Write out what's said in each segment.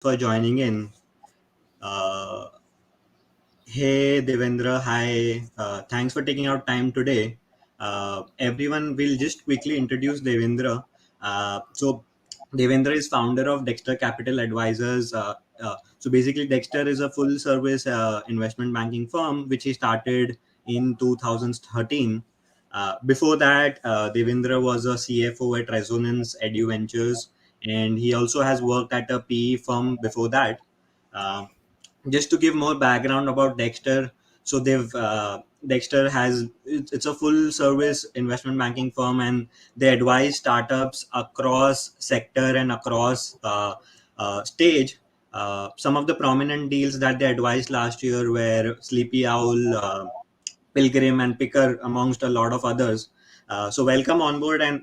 for joining in. Uh, Hey Devendra, hi. Thanks for taking out time today. Everyone will just quickly introduce Devendra. Devendra is founder of Dexter Capital Advisors. So basically, Dexter is a full service investment banking firm which he started in 2013. Before that, Devendra was a CFO at Resonance Edu Ventures, and he also has worked at a PE firm before that. Uh, just to give more background about Dexter, so Dexter has it's a full service investment banking firm, and they advise startups across sector and across stage. Some of the prominent deals that they advised last year were Sleepy Owl, Pilgrim, and Picker, amongst a lot of others. So welcome on board, and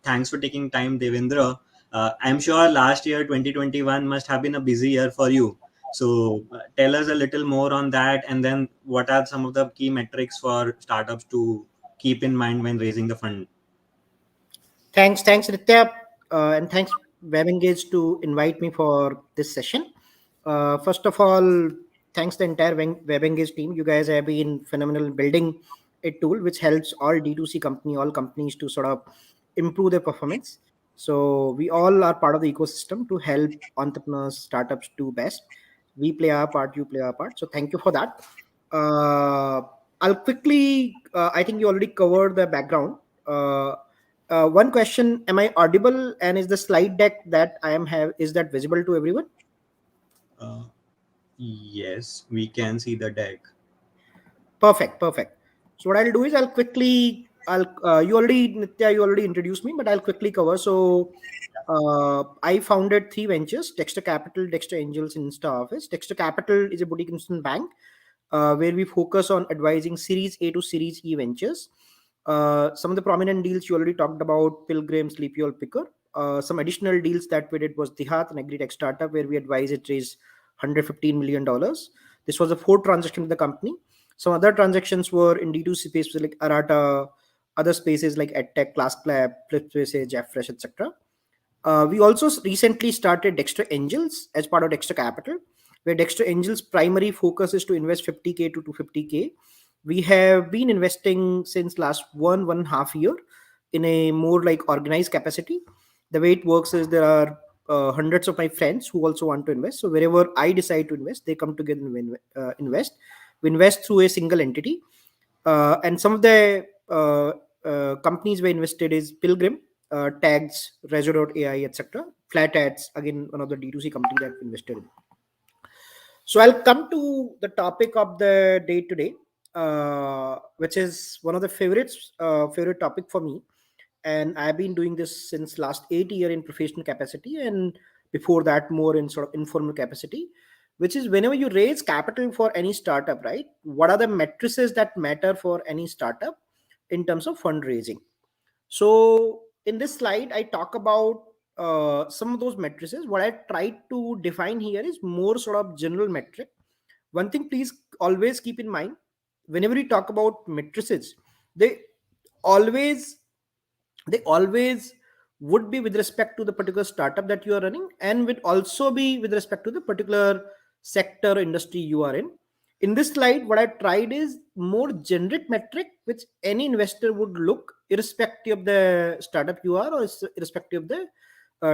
thanks for taking time, Devendra. I'm sure last year 2021 must have been a busy year for you. So tell us a little more on that, and then what are some of the key metrics for startups to keep in mind when raising the fund? Thanks, Nitya, and thanks, WebEngage, to invite me for this session. First of all, thanks the entire WebEngage team. You guys have been phenomenal in building a tool which helps all D2C all companies to sort of improve their performance. So we all are part of the ecosystem to help entrepreneurs, startups do best. We play our part, you play our part. So thank you for that. Uh, I'll quickly. I think you already covered the background. One question: am I audible? And is the slide deck that I am have is that visible to everyone? Uh, yes, we can see the deck. Perfect. So what I'll do is I'll quickly. I'll you already Nitya, you already introduced me, but I'll quickly cover. So I founded three ventures: Dexter Capital, Dexter Angels, and Insta Office. Dexter Capital is a boutique investment bank where we focus on advising Series A to Series E ventures. Some of the prominent deals you already talked about: Pilgrim, Sleepy Owl, Picker. Some additional deals that we did was Dihat, an agri-tech startup, where we advised it raised $115 million. This was a fourth transaction with the company. Some other transactions were in D2C spaces like Arata, other spaces like EdTech, ClassClap, Flipspaces, JeffFresh, etc. We also recently started Dexter Angels as part of Dexter Capital, where Dexter Angels' primary focus is to invest 50K to 250K. We have been investing since last one and a half year in a more like organized capacity. The way it works is there are hundreds of my friends who also want to invest. So wherever I decide to invest, they come together and invest. We invest through a single entity. And some of the companies we invested is Pilgrim, Tags, Razor.ai, etc. Flat Ads, again, one of the D2C company that we invested in. So I'll come to the topic of the day today, which is one of the favorite topic for me. And I've been doing this since last 8 years in professional capacity, and before that more in sort of informal capacity, which is whenever you raise capital for any startup, right? What are the matrices that matter for any startup in terms of fundraising? So in this slide, I talk about some of those matrices. What I tried to define here is more sort of general metric. One thing, please always keep in mind, whenever we talk about matrices, they always they always would be with respect to the particular startup that you are running, and would also be with respect to the particular sector or industry you are in this slide. What I tried is more generic metric which any investor would look irrespective of the startup you are, or irrespective of the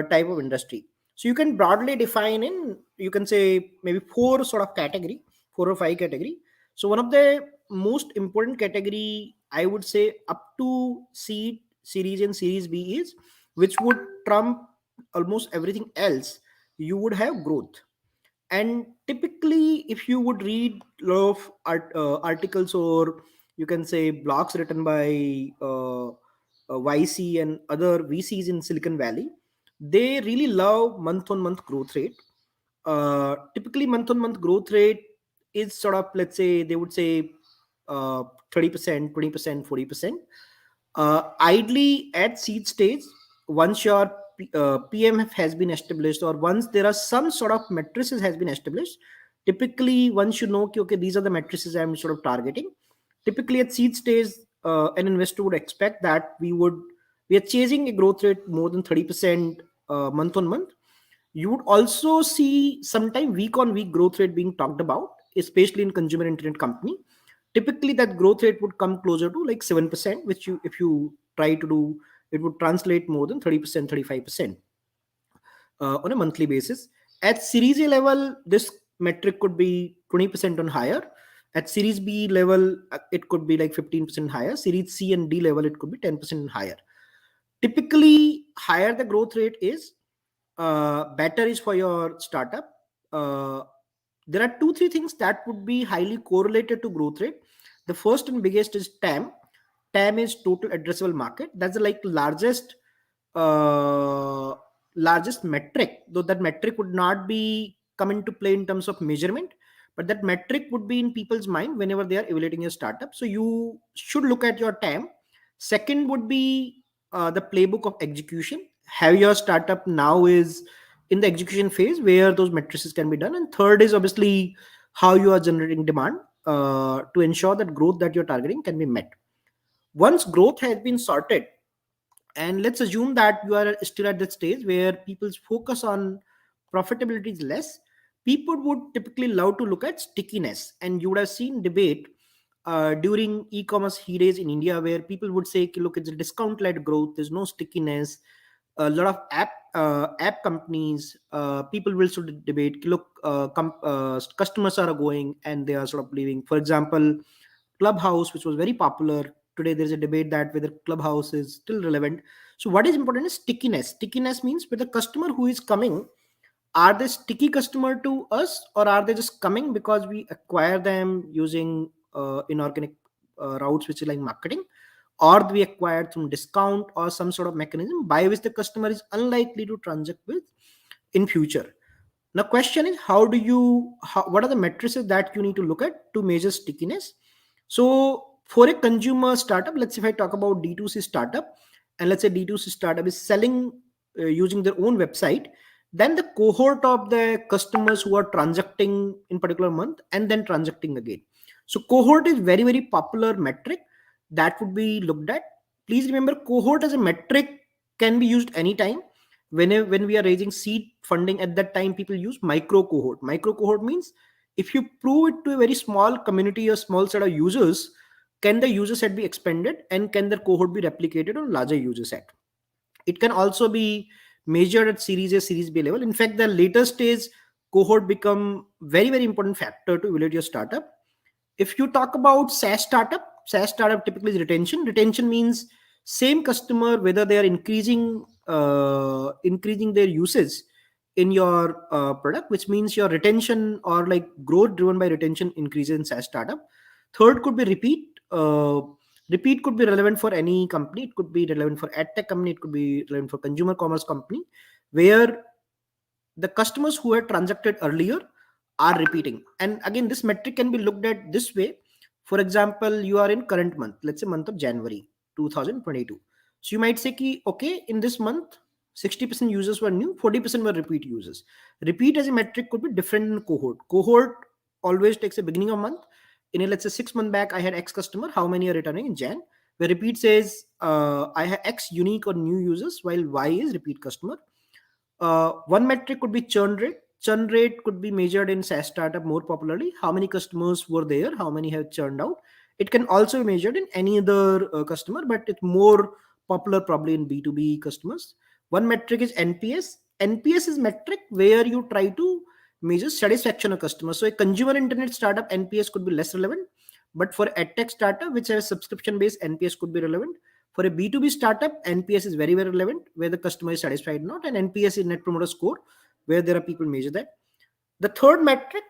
type of industry. So you can broadly define in, you can say, maybe four sort of category, four or five category. So one of the most important category, I would say, up to seed, series and series B is, which would trump almost everything else, you would have growth. And typically if you would read a lot of articles, or you can say blogs written by YC and other VCs in Silicon Valley, they really love month on month growth rate. Typically month on month growth rate is sort of, let's say, they would say 30%, 20%, 40%. Ideally at seed stage, once your PMF has been established, or once there are some sort of matrices has been established, typically once you know, okay, these are the matrices I'm sort of targeting. Typically at seed stage, an investor would expect that we are chasing a growth rate more than 30% month on month. You would also see sometime week on week growth rate being talked about, especially in consumer internet company. Typically that growth rate would come closer to like 7%, which you, if you try to do, it would translate more than 30%, 35% on a monthly basis. At series A level, this metric could be 20% on higher. At series B level, it could be like 15% higher. Series C and D level, it could be 10% higher. Typically higher the growth rate is, better is for your startup. uh, there are two three things that would be highly correlated to growth rate. The first and biggest is TAM is total addressable market. That's the like uh, largest metric, though that metric would not be come into play in terms of measurement, but that metric would be in people's mind whenever they are evaluating a startup. So you should look at your TAM. Second would be the playbook of execution. Have your startup now is in the execution phase where those matrices can be done. And third is obviously how you are generating demand to ensure that growth that you're targeting can be met. Once growth has been sorted, and let's assume that you are still at that stage where people's focus on profitability is less, people would typically love to look at stickiness. And you would have seen debate during e-commerce heydays in India where people would say, look, it's a discount led growth, there's no stickiness. A lot of app companies, people will sort of debate, look, customers are going and they are sort of leaving. For example, Clubhouse, which was very popular, today there's a debate that whether Clubhouse is still relevant. So what is important is stickiness. Stickiness means with the customer who is coming, are they sticky customer to us, or are they just coming because we acquire them using inorganic routes, which is like marketing, or we acquired some discount or some sort of mechanism by which the customer is unlikely to transact with in future. Now question is, how do you what are the matrices that you need to look at to measure stickiness? So for a consumer startup, let's say if I talk about D2C startup, and let's say D2C startup is selling using their own website, then the cohort of the customers who are transacting in particular month and then transacting again. So cohort is very, very popular metric that would be looked at. Please remember, cohort as a metric can be used anytime. When we are raising seed funding, at that time people use micro cohort means if you prove it to a very small community or small set of users, can the user set be expanded and can the cohort be replicated on larger user set. It can also be measured at series A, series B level. In fact, the later stage cohort become very, very important factor to evaluate your startup. If you talk about SaaS startup typically is retention. Retention means same customer, whether they are increasing their usage in your product, which means your retention or like growth driven by retention increases in SaaS startup. Third could be repeat. Repeat could be relevant for any company. It could be relevant for ad tech company. It could be relevant for consumer commerce company, where the customers who had transacted earlier are repeating. And again, this metric can be looked at this way. For example, you are in current month, let's say month of January 2022. So you might say ki, okay, in this month 60% users were new, 40% were repeat users. Repeat as a metric could be different in cohort always takes a beginning of month. In a, let's say 6 month back I had X customer, how many are returning in Jan, where repeat says I have X unique or new users, while Y is repeat customer. One metric could be churn rate. Churn rate could be measured in SaaS startup more popularly. How many customers were there? How many have churned out? It can also be measured in any other customer, but it's more popular probably in B2B customers. One metric is NPS. NPS is metric where you try to measure satisfaction of customers. So a consumer internet startup NPS could be less relevant, but for a tech startup which has subscription based, NPS could be relevant. For a B2B startup, NPS is very, very relevant, where the customer is satisfied or not, and NPS is net promoter score, where there are people measure that. The third metric,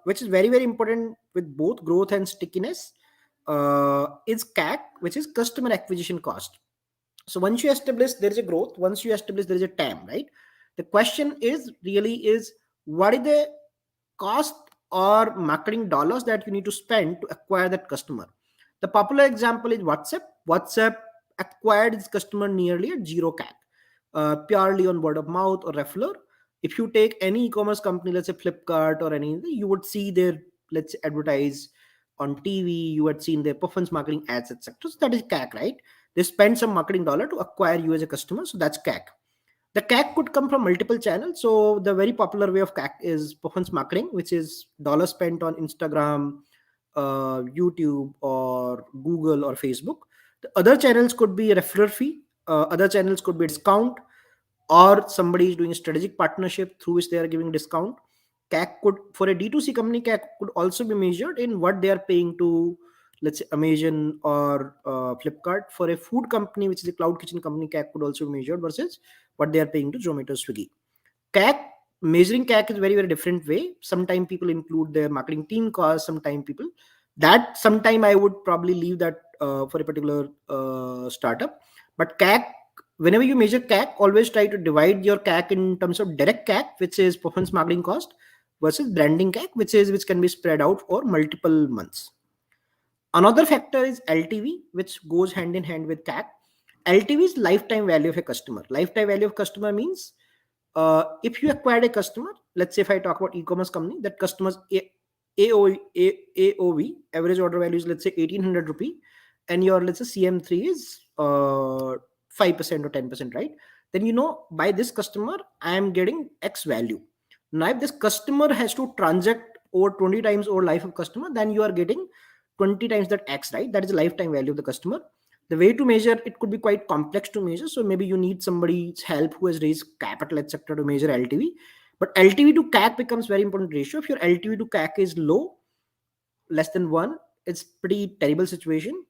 which is very, very important with both growth and stickiness, is CAC, which is customer acquisition cost. So once you establish there is a growth, once you establish there is a TAM, right? The question is really is, what is the cost or marketing dollars that you need to spend to acquire that customer? The popular example is WhatsApp. WhatsApp acquired its customer nearly at zero CAC, purely on word of mouth or referral. If you take any e-commerce company, let's say Flipkart or anything, you would see their, let's say, advertise on TV, you had seen their performance marketing ads, etc. So that is CAC, right? They spend some marketing dollar to acquire you as a customer, so that's CAC. The CAC could come from multiple channels. So the very popular way of CAC is performance marketing, which is dollar spent on Instagram, YouTube, or Google or Facebook. The other channels could be a referral fee. Other channels could be discount, or somebody is doing a strategic partnership through which they are giving discount. CAC could, for a D2C company, CAC could also be measured in what they are paying to, let's say, Amazon or Flipkart. For a food company, which is a cloud kitchen company, CAC could also be measured versus what they are paying to Zomato, Swiggy. CAC, measuring CAC is very, very different way. Sometimes people include their marketing team cost, sometimes people, that sometime I would probably leave that for a particular startup. But CAC, whenever you measure CAC, always try to divide your CAC in terms of direct CAC, which is performance marketing cost, versus branding CAC, which can be spread out over multiple months. Another factor is LTV, which goes hand in hand with CAC. LTV is lifetime value of a customer. Lifetime value of customer means, if you acquired a customer, let's say if I talk about e-commerce company, that customer's AOV, average order value, is let's say 1800 rupee, and your, let's say, CM3 is 5% or 10%, right? Then, by this customer I am getting X value. Now if this customer has to transact over 20 times over life of customer, then you are getting 20 times that X, right? That is the lifetime value of the customer. The way to measure it could be quite complex to measure, so maybe you need somebody's help who has raised capital, etc., to measure LTV. But LTV to CAC becomes very important ratio. If your LTV to CAC is low, less than 1, it's pretty terrible situation.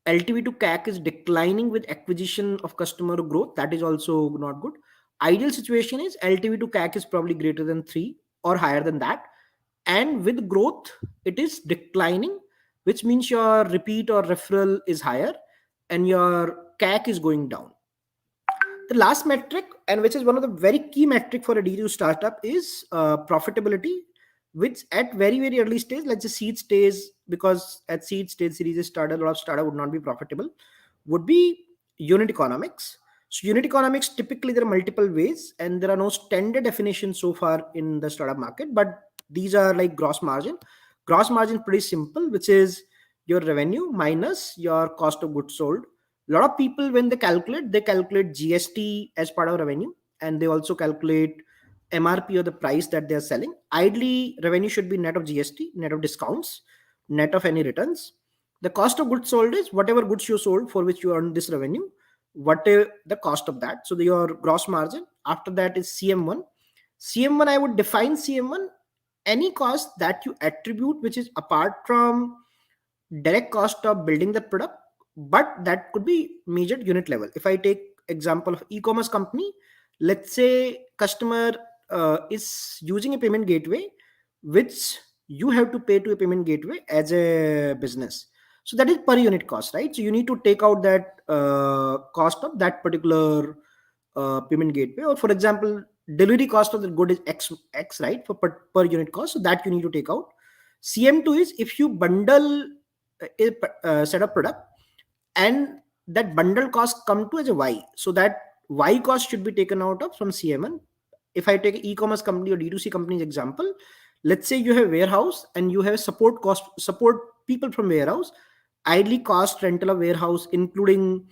LTV to CAC is declining with acquisition of customer growth, that is also not good. Ideal situation is LTV to CAC is probably greater than 3 or higher than that, and with growth it is declining, which means your repeat or referral is higher and your CAC is going down. The last metric, and which is one of the very key metric for a D2 startup, is profitability, which at very, very early stage, let's say seed stage, because at seed stage series startup, a lot of startup would not be profitable, would be unit economics. So unit economics, typically there are multiple ways and there are no standard definitions so far in the startup market, but these are like gross margin. Gross margin pretty simple, which is your revenue minus your cost of goods sold. A lot of people, when they calculate GST as part of revenue, and they also calculate MRP, or the price that they are selling. Ideally revenue should be net of GST, net of discounts, net of any returns. The cost of goods sold is whatever goods you sold for which you earn this revenue, whatever the cost of that. So your gross margin. After that is CM1. CM1, I would define CM1, any cost that you attribute which is apart from direct cost of building the product, but that could be measured unit level. If I take example of e-commerce company, let's say customer is using a payment gateway which you have to pay to a payment gateway as a business, so that is per unit cost, right? So you need to take out that cost of that particular payment gateway. Or for example, delivery cost of the good is x, right, for per unit cost, so that you need to take out. CM2 is if you bundle a set of product, and that bundle cost come to as a Y, so that Y cost should be taken out of from CM1. If I take an e-commerce company or D2C company's example, let's say you have warehouse and you have support cost, support people from warehouse. Ideally cost rental of warehouse, including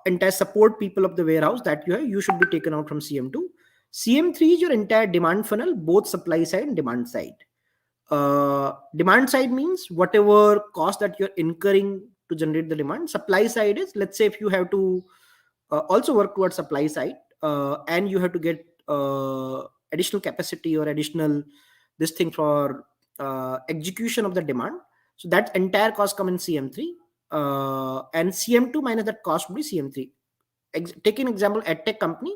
entire support people of the warehouse that you should be taken out from CM2. CM3 is your entire demand funnel, both supply side and demand side. Demand side means whatever cost that you're incurring to generate the demand. Supply side is, let's say, if you have to also work towards supply side, and you have to get additional capacity or additional this thing for execution of the demand, so that entire cost come in CM3, and CM2 minus that cost would be CM3. Take an example, ad tech company.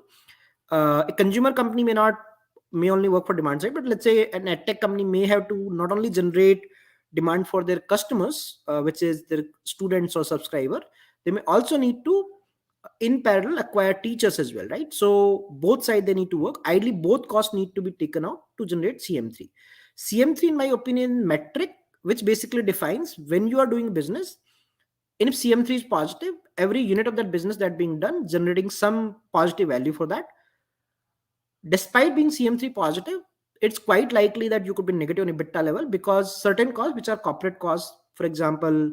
A consumer company may only work for demand side, but let's say an ad tech company may have to not only generate demand for their customers, which is their students or subscriber, they may also need to in parallel acquire teachers as well, right? So both sides they need to work. Ideally both costs need to be taken out to generate CM3. CM3, in my opinion, metric which basically defines when you are doing business, and if CM3 is positive, every unit of that business that being done generating some positive value for that. Despite being CM3 positive, it's quite likely that you could be negative on EBITDA level, because certain costs which are corporate costs, for example,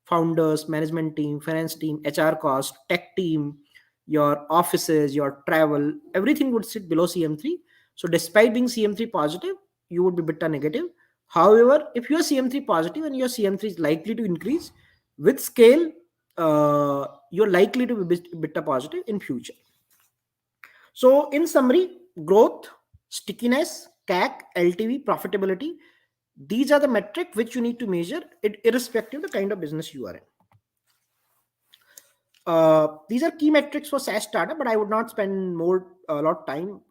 founders, management team, finance team, HR cost, tech team, your offices, your travel, everything would sit below CM3. So despite being CM3 positive, you would be beta negative. However, if you are CM3 positive and your CM3 is likely to increase with scale, you're likely to be beta positive in future. So in summary, growth, stickiness, CAC, LTV, profitability, these are the metric which you need to measure it irrespective of the kind of business you are in. These are key metrics for SaaS startup, but I would not spend more a lot of time,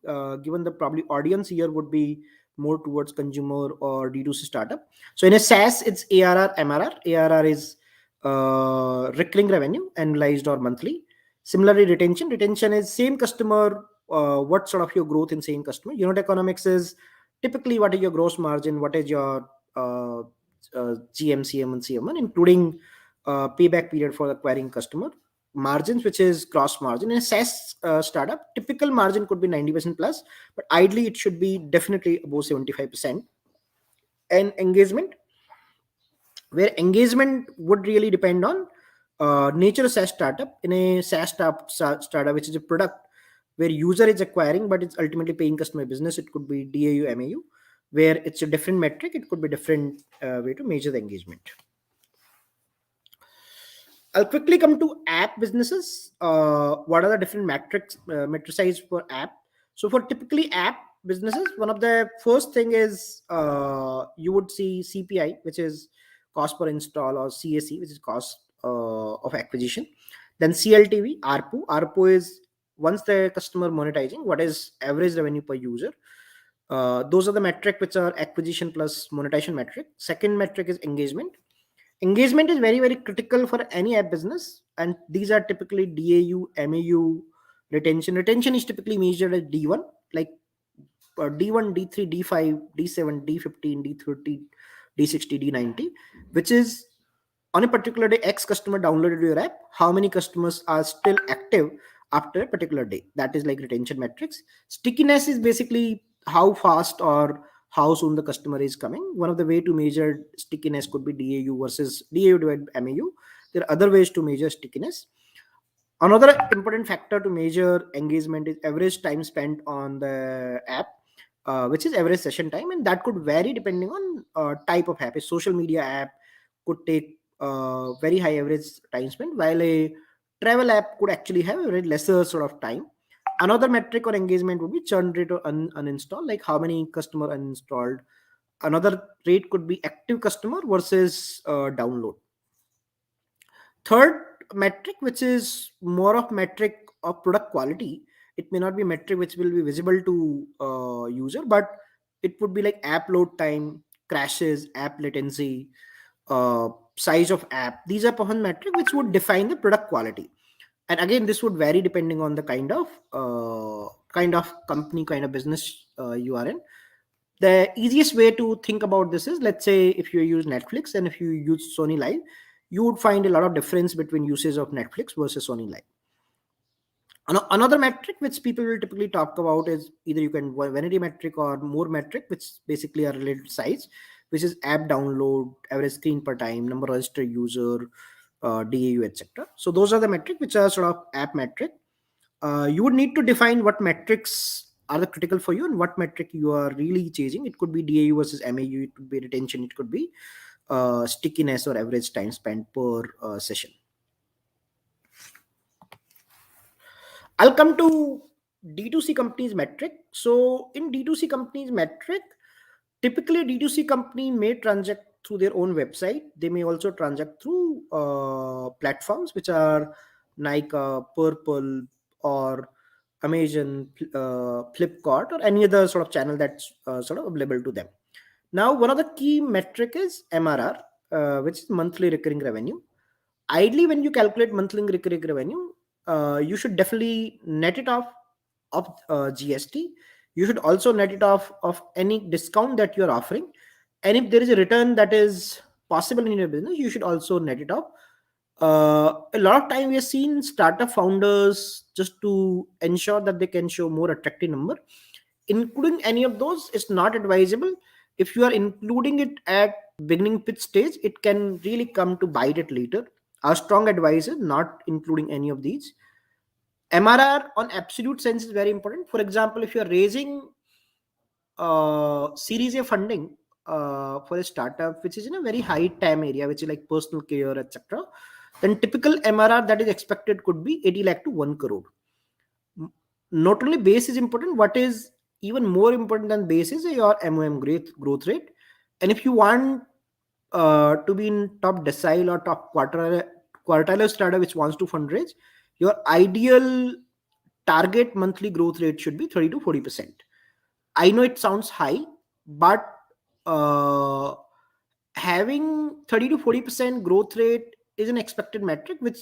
given the probably audience here would be more towards consumer or D2C startup. So in a SaaS, it's ARR, MRR. ARR is recurring revenue, annualized or monthly. Similarly, retention is same customer. What sort of your growth in same customer? Unit economics is typically what is your gross margin, what is your GM, CM, and CM1, including payback period for acquiring customer. Margins, which is gross margin. In a SaaS startup, typical margin could be 90% plus, but ideally it should be definitely above 75%. And engagement, where engagement would really depend on nature of SaaS startup. In a SaaS startup, which is a product where user is acquiring, but it's ultimately paying customer business, it could be DAU, MAU, where it's a different metric. It could be different way to measure the engagement. I'll quickly come to app businesses. What are the different metrics, matrices for app? So for typically app businesses, one of the first thing is you would see CPI, which is cost per install, or CAC, which is cost of acquisition. Then CLTV, ARPU. ARPU is once the customer monetizing, what is average revenue per user. Those are the metric which are acquisition plus monetization metric. Second metric is engagement. Engagement is very, very critical for any app business, and these are typically DAU, MAU, retention. Retention is typically measured as D1, like D1, D3, D5, D7, D15, D30, D60, D90, which is on a particular day, X customer downloaded your app, how many customers are still active after a particular day. That is like retention metrics. Stickiness is basically how fast or how soon the customer is coming. One of the way to measure stickiness could be DAU versus DAU divided by MAU. There are other ways to measure stickiness. Another important factor to measure engagement is average time spent on the app, which is average session time, and that could vary depending on type of app. A social media app could take very high average time spent, while a travel app could actually have a very lesser sort of time. Another metric or engagement would be churn rate or uninstall, like how many customer uninstalled. Another rate could be active customer versus download. Third metric, which is more of metric of product quality, it may not be metric which will be visible to user, but it would be like app load time, crashes, app latency, size of app. These are performance metric which would define the product quality. And again, this would vary depending on the kind of company, kind of business you are in. The easiest way to think about this is, let's say if you use Netflix and if you use Sony Live, you would find a lot of difference between usage of Netflix versus Sony Live. Another metric which people will typically talk about is either you can vanity metric or more metric, which basically are related to size, which is app download, average screen per time, number of registered user, DAU, etc. So those are the metric which are sort of app metric. You would need to define what metrics are the critical for you and what metric you are really chasing. It could be DAU versus MAU, it could be retention, it could be stickiness or average time spent per session. I'll come to D2C companies metric. So in D2C companies metric, typically D2C company may transact through their own website. They may also transact through platforms which are Nika, Purple, or Amazon, Flipkart, or any other sort of channel that's sort of available to them. Now, one of the key metric is MRR, which is monthly recurring revenue. Ideally, when you calculate monthly recurring revenue, you should definitely net it off of GST. You should also net it off of any discount that you're offering. And if there is a return that is possible in your business, you should also net it off. A lot of time we have seen startup founders, just to ensure that they can show more attractive number, including any of those is not advisable. If you are including it at beginning pitch stage, it can really come to bite it later. Our strong advice is not including any of these. MRR on absolute sense is very important. For example, if you're raising series A funding for a startup which is in a very high TAM area, which is like personal care, etc., then typical MRR that is expected could be 80 lakh to 1 crore. Not only base is important, what is even more important than base is your MOM growth rate. And if you want to be in top decile or top quartile of startup which wants to fundraise, your ideal target monthly growth rate should be 30 to 40%. I know it sounds high, but uh, having 30 to 40% growth rate is an expected metric which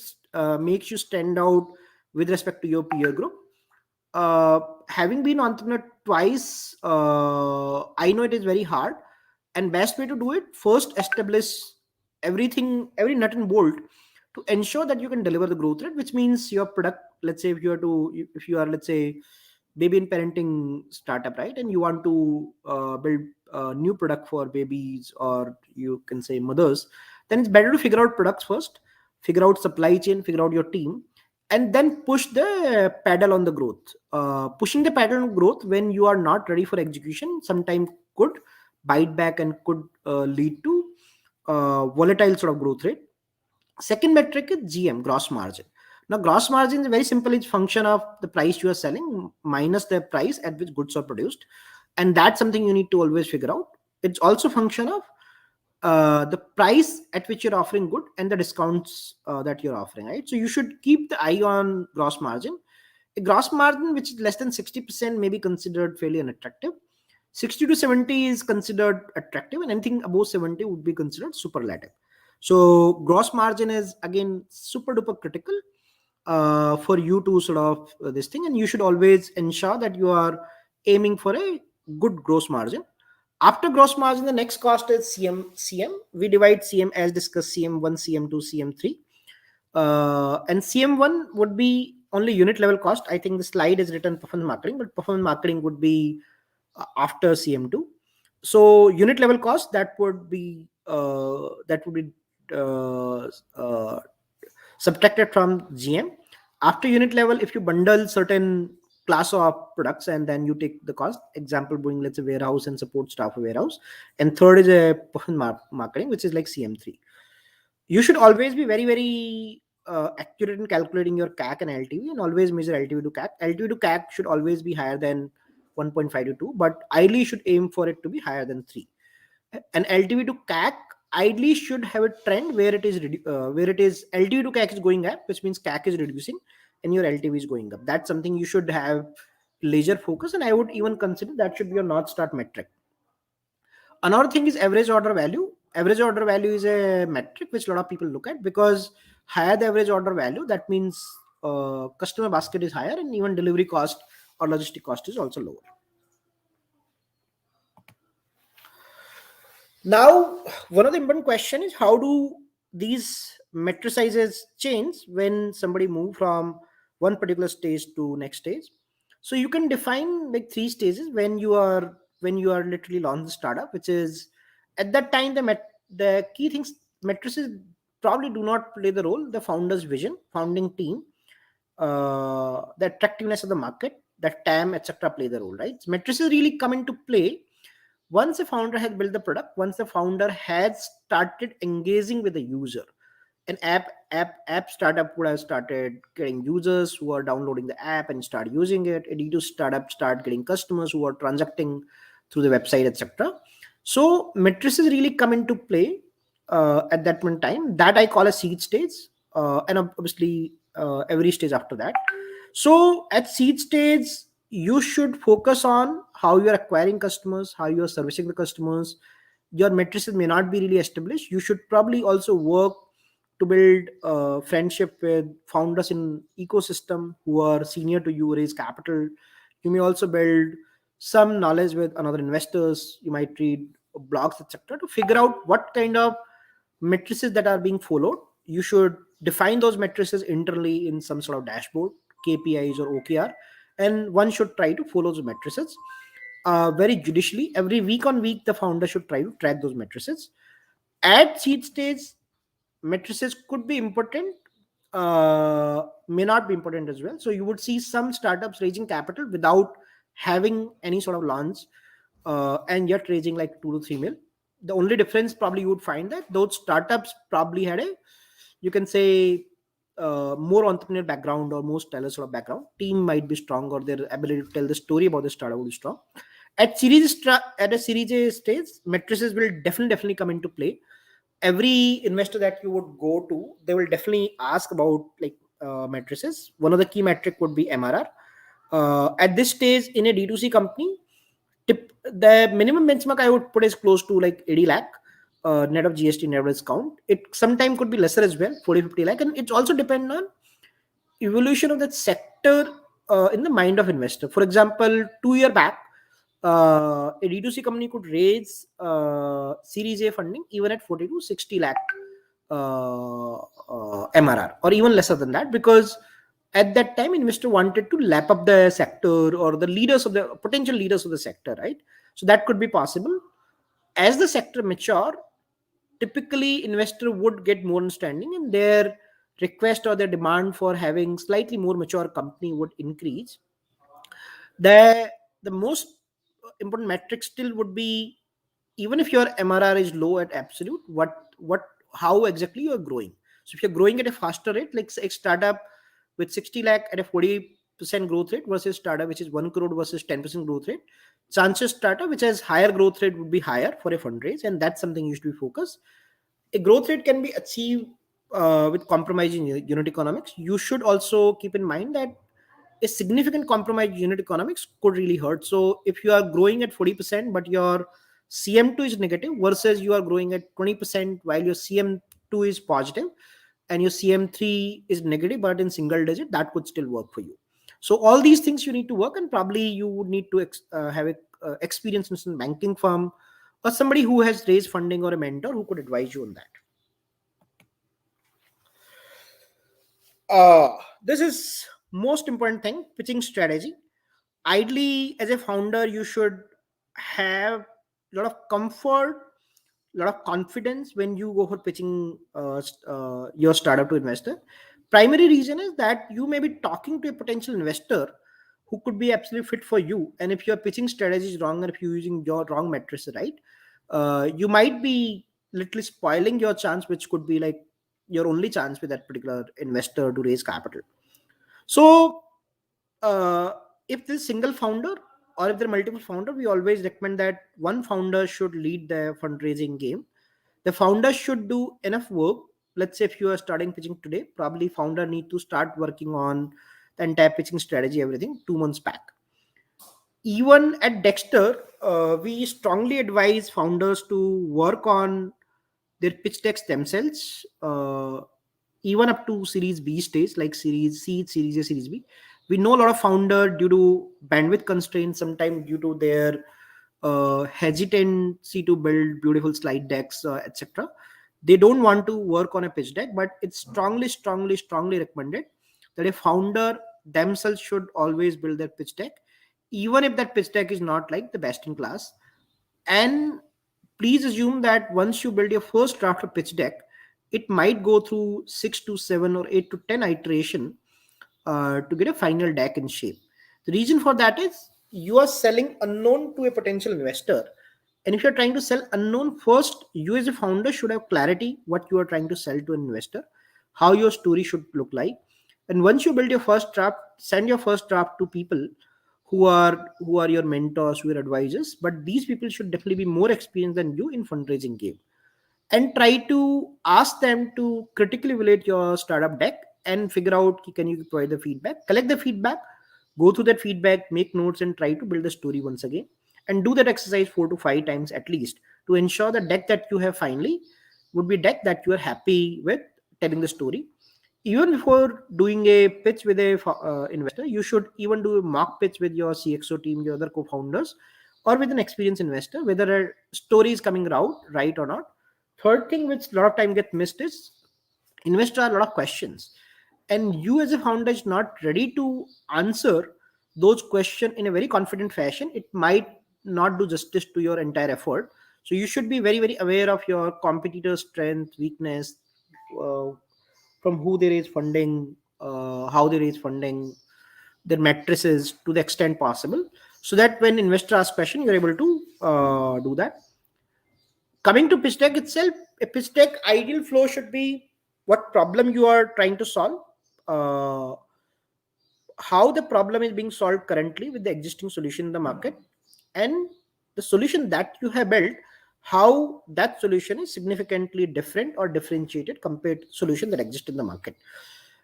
makes you stand out with respect to your peer group. Having been entrepreneur twice, I know it is very hard. And best way to do it, first establish everything, every nut and bolt to ensure that you can deliver the growth rate, which means your product. Let's say if you are, let's say, baby and parenting startup, right, and you want to build a new product for babies, or you can say mothers, then it's better to figure out products first, figure out supply chain, figure out your team, and then push the pedal on the growth. Pushing the pedal on growth when you are not ready for execution sometimes could bite back and could lead to volatile sort of growth rate. Second metric is GM, gross margin. Now, gross margin is very simple. It's function of the price you are selling minus the price at which goods are produced, and that's something you need to always figure out. It's also function of the price at which you're offering good and the discounts that you're offering, right? So you should keep the eye on gross margin. A gross margin which is less than 60% may be considered fairly unattractive. 60 to 70 is considered attractive, and anything above 70 would be considered superlative. So gross margin is again super duper critical for you to sort of this thing, and you should always ensure that you are aiming for a good gross margin. After gross margin, the next cost is CM. We divide CM as discussed, CM1, CM2, CM3. And CM1 would be only unit level cost. I think the slide is written performance marketing, but performance marketing would be after CM2. So unit level cost that would be uh, uh, subtracted from GM. After unit level, if you bundle certain class of products and then you take the cost, example being let's say warehouse and support staff warehouse, and third is a performance marketing, which is like CM3. You should always be very very accurate in calculating your CAC and LTV, and always measure LTV to CAC. LTV to CAC should always be higher than 1.5 to 2, but ideally should aim for it to be higher than 3. And LTV to CAC ideally should have a trend where it is LTV to CAC is going up, which means CAC is reducing and your LTV is going up. That's something you should have laser focus, and I would even consider that should be your north star metric. Another thing is average order value. Average order value is a metric which a lot of people look at, because higher the average order value, that means customer basket is higher, and even delivery cost or logistic cost is also lower. Now, one of the important question is, how do these matrices change when somebody move from one particular stage to next stage? So you can define like three stages when you are literally launch the startup, which is at that time the key things, matrices probably do not play the role. The founder's vision, founding team, the attractiveness of the market, that TAM, etc., play the role, right? Matrices really come into play once a founder has built the product, once the founder has started engaging with the user. An app startup would have started getting users who are downloading the app and start using it. A D2 startup start getting customers who are transacting through the website, etc. So matrices really come into play at that point in time. That I call a seed stage, and obviously every stage after that. So at seed stage, you should focus on how you are acquiring customers, how you are servicing the customers. Your matrices may not be really established. You should probably also work to build friendship with founders in ecosystem who are senior to you, raise capital. You may also build some knowledge with another investors. You might read blogs, etc., to figure out what kind of matrices that are being followed. You should define those matrices internally in some sort of dashboard, KPIs or OKR, and one should try to follow those matrices very judicially. Every week on week, the founder should try to track those matrices. At seed stage, matrices could be important may not be important as well. So you would see some startups raising capital without having any sort of launch, and yet raising like 2 to 3 mil. The only difference probably you would find that those startups probably had a, you can say, more entrepreneurial background or more stellar sort of background. Team might be strong, or their ability to tell the story about the startup will be strong. At a series A stage, matrices will definitely come into play. Every investor that you would go to, they will definitely ask about like matrices. One of the key metric would be MRR. At this stage in a D2C company, the minimum benchmark I would put is close to like 80 lakh, net of GST, net of discount. It sometimes could be lesser as well, 40-50 lakh, and it's also depend on evolution of that sector in the mind of investor. For example, 2 year back, a D2C company could raise Series A funding even at 40 to 60 lakh MRR, or even lesser than that, because at that time investor wanted to lap up the sector or the leaders of the potential leaders of the sector, right? So that could be possible. As the sector mature, typically investor would get more understanding, and their request or their demand for having slightly more mature company would increase. The most important metric still would be, even if your MRR is low at absolute, what how exactly you're growing. So if you're growing at a faster rate, like say a startup with 60 lakh at a 40% growth rate versus startup which is 1 crore versus 10% growth rate, chances startup which has higher growth rate would be higher for a fundraise, and that's something you should be focused. A growth rate can be achieved with compromising unit economics. You should also keep in mind that a significant compromise unit economics could really hurt. So if you are growing at 40% but your CM2 is negative, versus you are growing at 20% while your CM2 is positive, and your CM3 is negative but in single digit, that could still work for you. So all these things you need to work, and probably you would need to have a experience in some banking firm, or somebody who has raised funding, or a mentor who could advise you on that. This is most important thing, pitching strategy. Ideally, as a founder, you should have a lot of comfort, a lot of confidence when you go for pitching your startup to investor. Primary reason is that you may be talking to a potential investor who could be absolutely fit for you, and if your pitching strategy is wrong, or if you're using your wrong metrics, right, you might be literally spoiling your chance, which could be like your only chance with that particular investor to raise capital. So uh, if there's single founder, or if there are multiple founder, we always recommend that one founder should lead the fundraising game. The founder should do enough work. Let's say if you are starting pitching today, probably founder need to start working on the entire pitching strategy, everything 2 months back. Even at Dexter, we strongly advise founders to work on their pitch decks themselves, even up to Series B stage, like Series C, Series A, Series B. We know a lot of founder, due to bandwidth constraints, sometimes due to their hesitancy to build beautiful slide decks, etc. They don't want to work on a pitch deck, but it's strongly recommended that a founder themselves should always build their pitch deck, even if that pitch deck is not like the best in class. And please assume that once you build your first draft of pitch deck, it might go through 6 to 7 or 8 to 10 iteration to get a final deck in shape. The reason for that is you are selling unknown to a potential investor. And if you're trying to sell unknown, first, you as a founder should have clarity what you are trying to sell to an investor, how your story should look like. And once you build your first draft, send your first draft to people who are your mentors, who are advisors. But these people should definitely be more experienced than you in fundraising game, and try to ask them to critically evaluate your startup deck and figure out, can you provide the feedback, collect the feedback, go through that feedback, make notes, and try to build the story once again, and do that exercise 4 to 5 times at least, to ensure the deck that you have finally would be deck that you are happy with telling the story. Even before doing a pitch with a investor, you should even do a mock pitch with your CXO team, your other co-founders, or with an experienced investor, whether a story is coming out right or not. Third thing which a lot of time get missed is investor are a lot of questions, and you as a founder is not ready to answer those questions in a very confident fashion. It might not do justice to your entire effort. So you should be very aware of your competitor's strength, weakness, uh, from who they raise funding, how they raise funding, their matrices to the extent possible, so that when investor asks question, you're able to do that. Coming to pitch deck itself, a pitch deck ideal flow should be what problem you are trying to solve, uh, how the problem is being solved currently with the existing solution in the market, and the solution that you have built, how that solution is significantly different or differentiated compared to solution that exists in the market,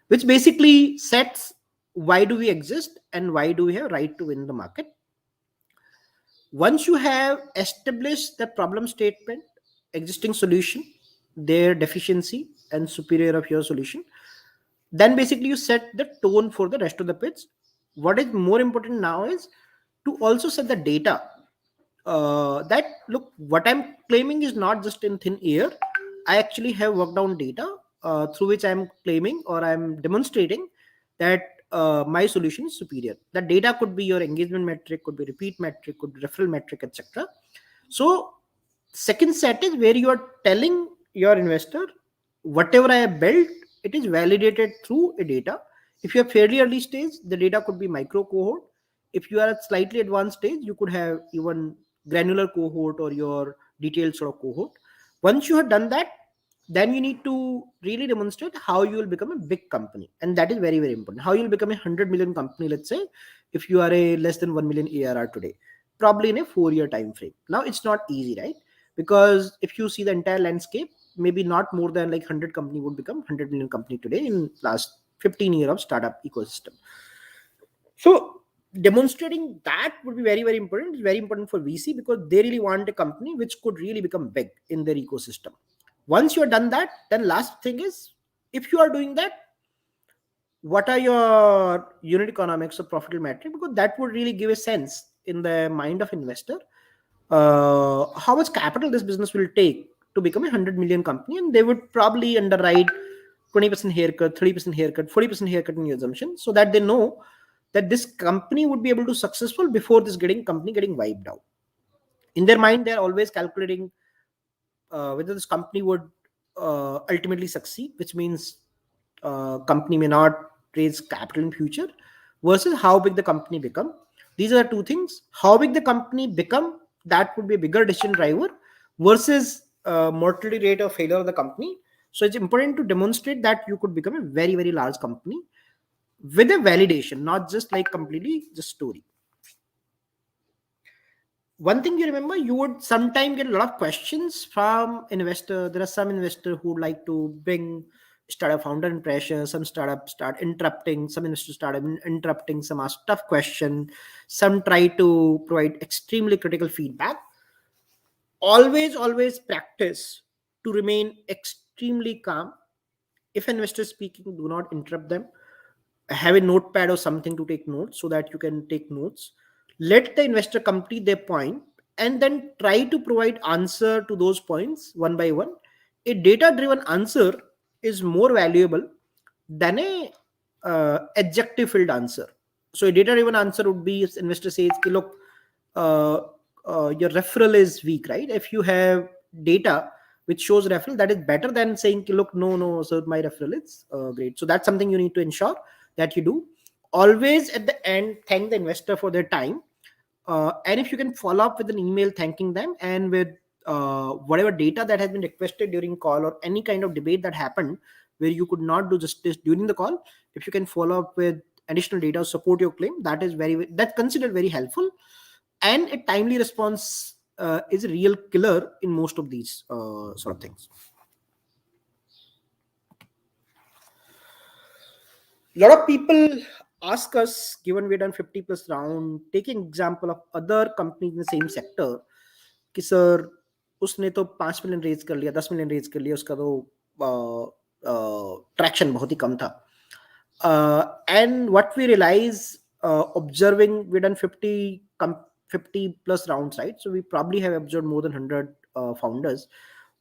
which basically sets why do we exist and why do we have right to win the market. Once you have established the problem statement, existing solution, their deficiency and superior of your solution, then basically you set the tone for the rest of the pitch. What is more important now is to also set the data, that look, what I'm claiming is not just in thin air. I actually have worked down data through which I'm claiming or I'm demonstrating that my solution is superior. The data could be your engagement metric, could be repeat metric, could be referral metric, etc. So second set is where you are telling your investor whatever I have built, it is validated through a data. If you are fairly early stage, the data could be micro cohort. If you are at slightly advanced stage, you could have even granular cohort or your detailed sort of cohort. Once you have done that, then you need to really demonstrate how you will become a big company, and that is very very important. How you will become a 100 million company, let's say, if you are a less than 1 million ARR today, probably in a 4-year time frame. Now it's not easy, right? Because if you see the entire landscape, maybe not more than like 100 company would become 100 million company today in last 15 year of startup ecosystem. So demonstrating that would be very very important. It's very important for VC because they really want a company which could really become big in their ecosystem. Once you are done that, then last thing is, if you are doing that, what are your unit economics or profitable metric, because that would really give a sense in the mind of investor how much capital this business will take to become a 100 million company, and they would probably underwrite 20% haircut, 30% haircut, 40% haircut in your assumption, so that they know that this company would be able to successful before this company getting wiped out. In their mind, they're always calculating whether this company would ultimately succeed, which means company may not raise capital in future, versus how big the company become. These are the two things. How big the company become, that would be a bigger decision driver, versus mortality rate of failure of the company. So it's important to demonstrate that you could become a very very large company with a validation, not just like completely just story. One thing you remember, you would sometimes get a lot of questions from investor. There are some investors who like to bring startup founder in pressure. Some startups start interrupting, some investors start interrupting, some ask tough question, some try to provide extremely critical feedback. Always practice to remain extremely calm. If investor is speaking, do not interrupt them. Have a notepad or something to take notes, so that you can take notes. Let the investor complete their point, and then try to provide answer to those points one by one. A data driven answer is more valuable than a adjective filled answer. So a data driven answer would be, if investor says, "Okay, look, uh, your referral is weak," right? If you have data which shows referral, that is better than saying, "Okay, look, no, so my referral is great." So that's something you need to ensure that you do. Always at the end, thank the investor for their time. And if you can follow up with an email thanking them, and with whatever data that has been requested during call, or any kind of debate that happened where you could not do justice during the call, if you can follow up with additional data support your claim, that is that's considered very helpful. And a timely response is a real killer in most of these sort of things. A lot of people ask us, given we've done 50 plus round, taking example of other companies in the same sector, कि sir उसने तो 5 million raise कर लिया, 10 million raise कर लिया, उसका तो traction बहुत ही कम था. And what we realize, observing, we done 50 plus rounds, right? So we probably have observed more than 100 founders.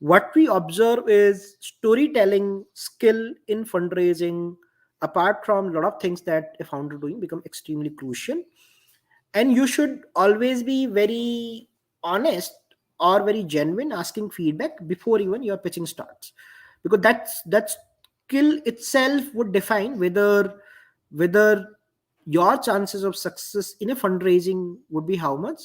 What we observe is storytelling skill in fundraising, apart from a lot of things that a founder doing, become extremely crucial. And you should always be very honest or very genuine asking feedback before even your pitching starts, because that's skill itself would define whether your chances of success in a fundraising would be how much,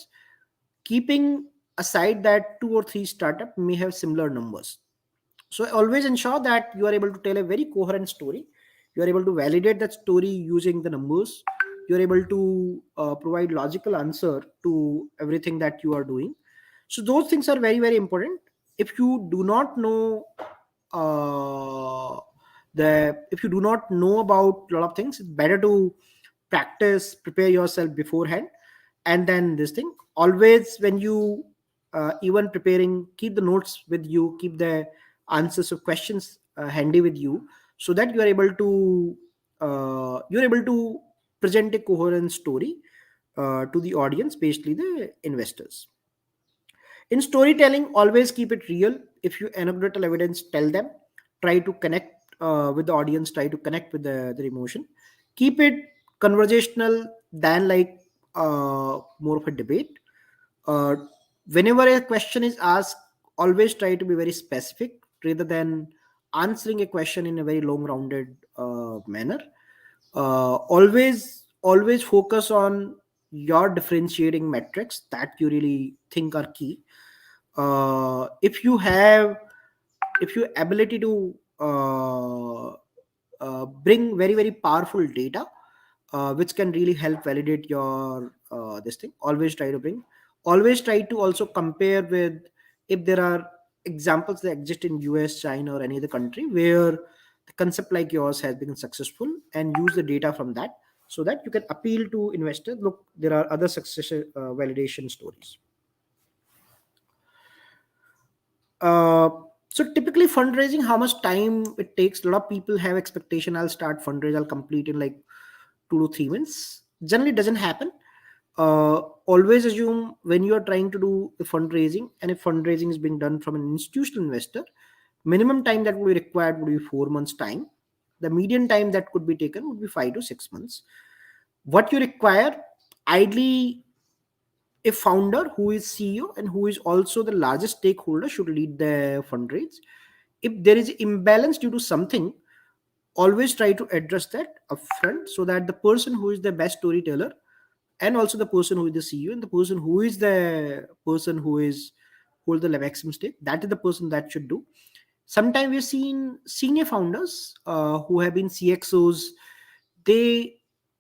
keeping aside that two or three startup may have similar numbers. So always ensure that you are able to tell a very coherent story. You are able to validate that story using the numbers. You are able to provide logical answer to everything that you are doing. So those things are very very important. If you do not know uh, if you do not know about a lot of things, it's better to practice, prepare yourself beforehand. And then this thing, always when you even preparing, keep the notes with you, keep the answers of questions handy with you, so that you're able to present a coherent story to the audience, especially the investors. In storytelling, always keep it real. If you anecdotal evidence, tell them. Try to connect with the audience, try to connect with their emotion. Keep it conversational than like more of a debate. uh, Whenever a question is asked, always try to be very specific rather than answering a question in a very long rounded manner. Always focus on your differentiating metrics that you really think are key. If you have, if your ability to bring very very powerful data which can really help validate your this thing, always try to bring. Always try to also compare with, if there are examples that exist in US, China, or any other country where the concept like yours has been successful, and use the data from that, so that you can appeal to investors. Look, there are other success validation stories. uh, so typically fundraising, how much time it takes. A lot of people have expectation, I'll start fundraise, I'll complete in like 2 to 3 months. Generally doesn't happen. Always assume when you are trying to do a fundraising, and if fundraising is being done from an institutional investor, minimum time that would be required would be 4 months time. The median time that could be taken would be 5 to 6 months. What you require, ideally, a founder who is CEO and who is also the largest stakeholder should lead the fundraise. If there is imbalance due to something, always try to address that upfront, so that the person who is the best storyteller, and also the person who is the CEO, and the person who is the person who is hold the maximum stake, that is the person that should do. Sometimes we've seen senior founders who have been CXOs, they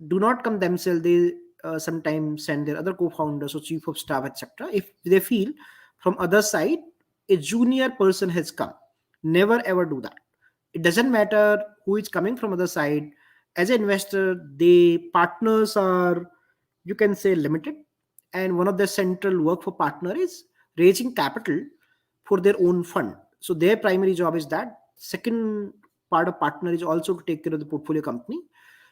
do not come themselves. They sometimes send their other co-founders or chief of staff, etc. If they feel from other side a junior person has come, never ever do that. It doesn't matter who is coming from other side. As an investor, the partners are, you can say, limited, and one of the central work for partner is raising capital for their own fund. So their primary job is that. Second part of partner is also to take care of the portfolio company.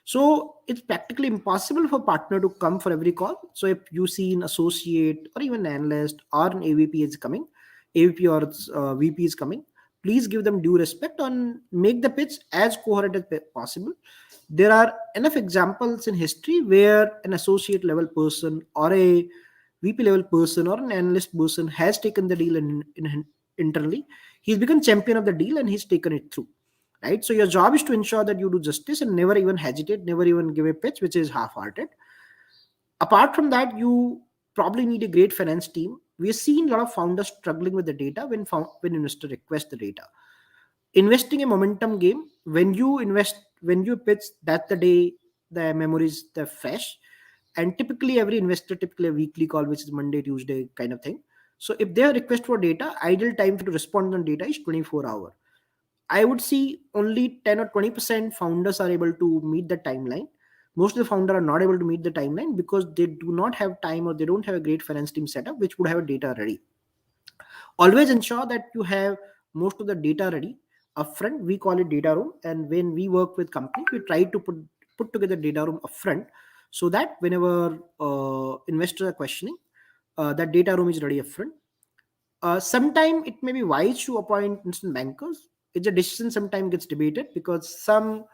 So it's practically impossible for partner to come for every call. So if you see an associate or even an analyst or an AVP is coming, AVP or VP is coming, please give them due respect and make the pitch as coherent as possible. There are enough examples in history where an associate level person or a VP level person or an analyst person has taken the deal internally. He's become champion of the deal and he's taken it through. Right. So your job is to ensure that you do justice and never even hesitate, never even give a pitch which is half-hearted. Apart from that, you probably need a great finance team. We've seen a lot of founders struggling with the data when investor request the data. Investing a momentum game. When you invest, when you pitch, that the day the memories they're fresh. And typically every investor, typically a weekly call, which is Monday, Tuesday kind of thing. So if their request for data, ideal time to respond on data is 24 hour. I would see only 10 or 20% founders are able to meet the timeline. Most of the founders are not able to meet the timeline because they do not have time, or they don't have a great finance team setup which would have data ready. Always ensure that you have most of the data ready upfront. We call it data room, and when we work with company, we try to put together data room upfront, so that whenever investors are questioning, that data room is ready upfront. Sometime it may be wise to appoint instant bankers. It's a decision sometimes gets debated, because some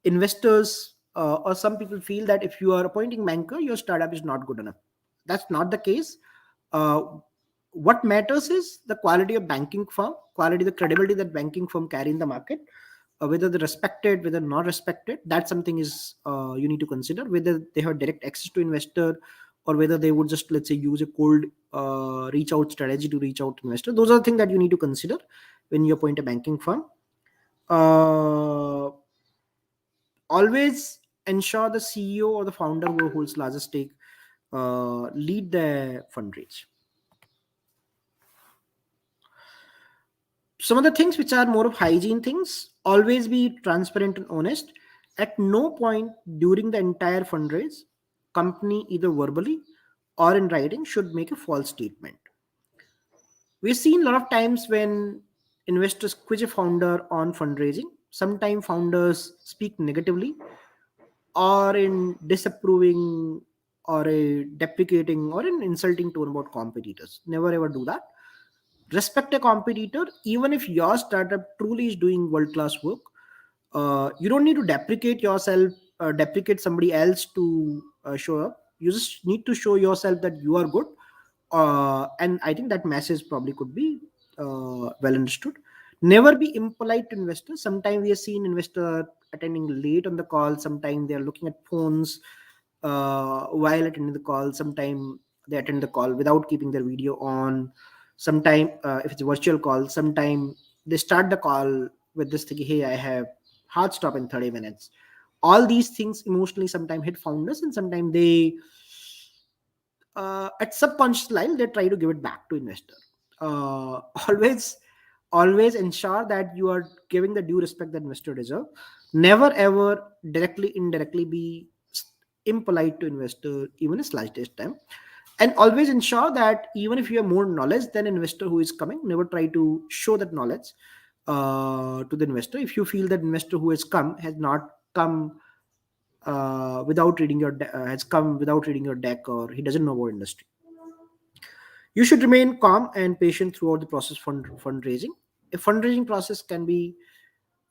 investors or some people feel that if you are appointing banker, your startup is not good enough. That's not the case. uh, what matters is the quality of banking firm, quality, the credibility that banking firm carry in the market. whether they're respected, whether not respected, that's something is you need to consider, whether they have direct access to investor, or whether they would just, let's say, use a cold reach out strategy to reach out to investor. Those are the things that you need to consider when you appoint a banking firm. uh, Always ensure the CEO or the founder who holds largest stake lead the fundraise. Some of the things which are more of hygiene things: always be transparent and honest. At no point during the entire fundraise, company, either verbally or in writing, should make a false statement. We've seen a lot of times when investors quiz a founder on fundraising. Sometimes founders speak negatively or in disapproving or a deprecating or an insulting tone about competitors. Never ever do that. Respect a competitor even if your startup truly is doing world class work. You don't need to deprecate yourself, deprecate somebody else to show up. You just need to show yourself that you are good. And I think that message probably could be well understood. Never be impolite to investors. Sometimes we have seen investor attending late on the call. Sometimes they are looking at phones while attending the call. Sometimes they attend the call without keeping their video on. Sometimes if it's a virtual call, sometimes they start the call with this thing, hey, I have hard stop in 30 minutes. All these things emotionally sometimes hit founders, and sometimes they at subconscious level they try to give it back to investor. uh, always always ensure that you are giving the due respect that investor deserve. Never ever directly indirectly be impolite to investor even a slightest time. And always ensure that even if you have more knowledge than investor who is coming, never try to show that knowledge to the investor. If you feel that investor who has come has not come without reading your has come without reading your deck, or he doesn't know about industry, you should remain calm and patient throughout the process. Fundraising, a fundraising process can be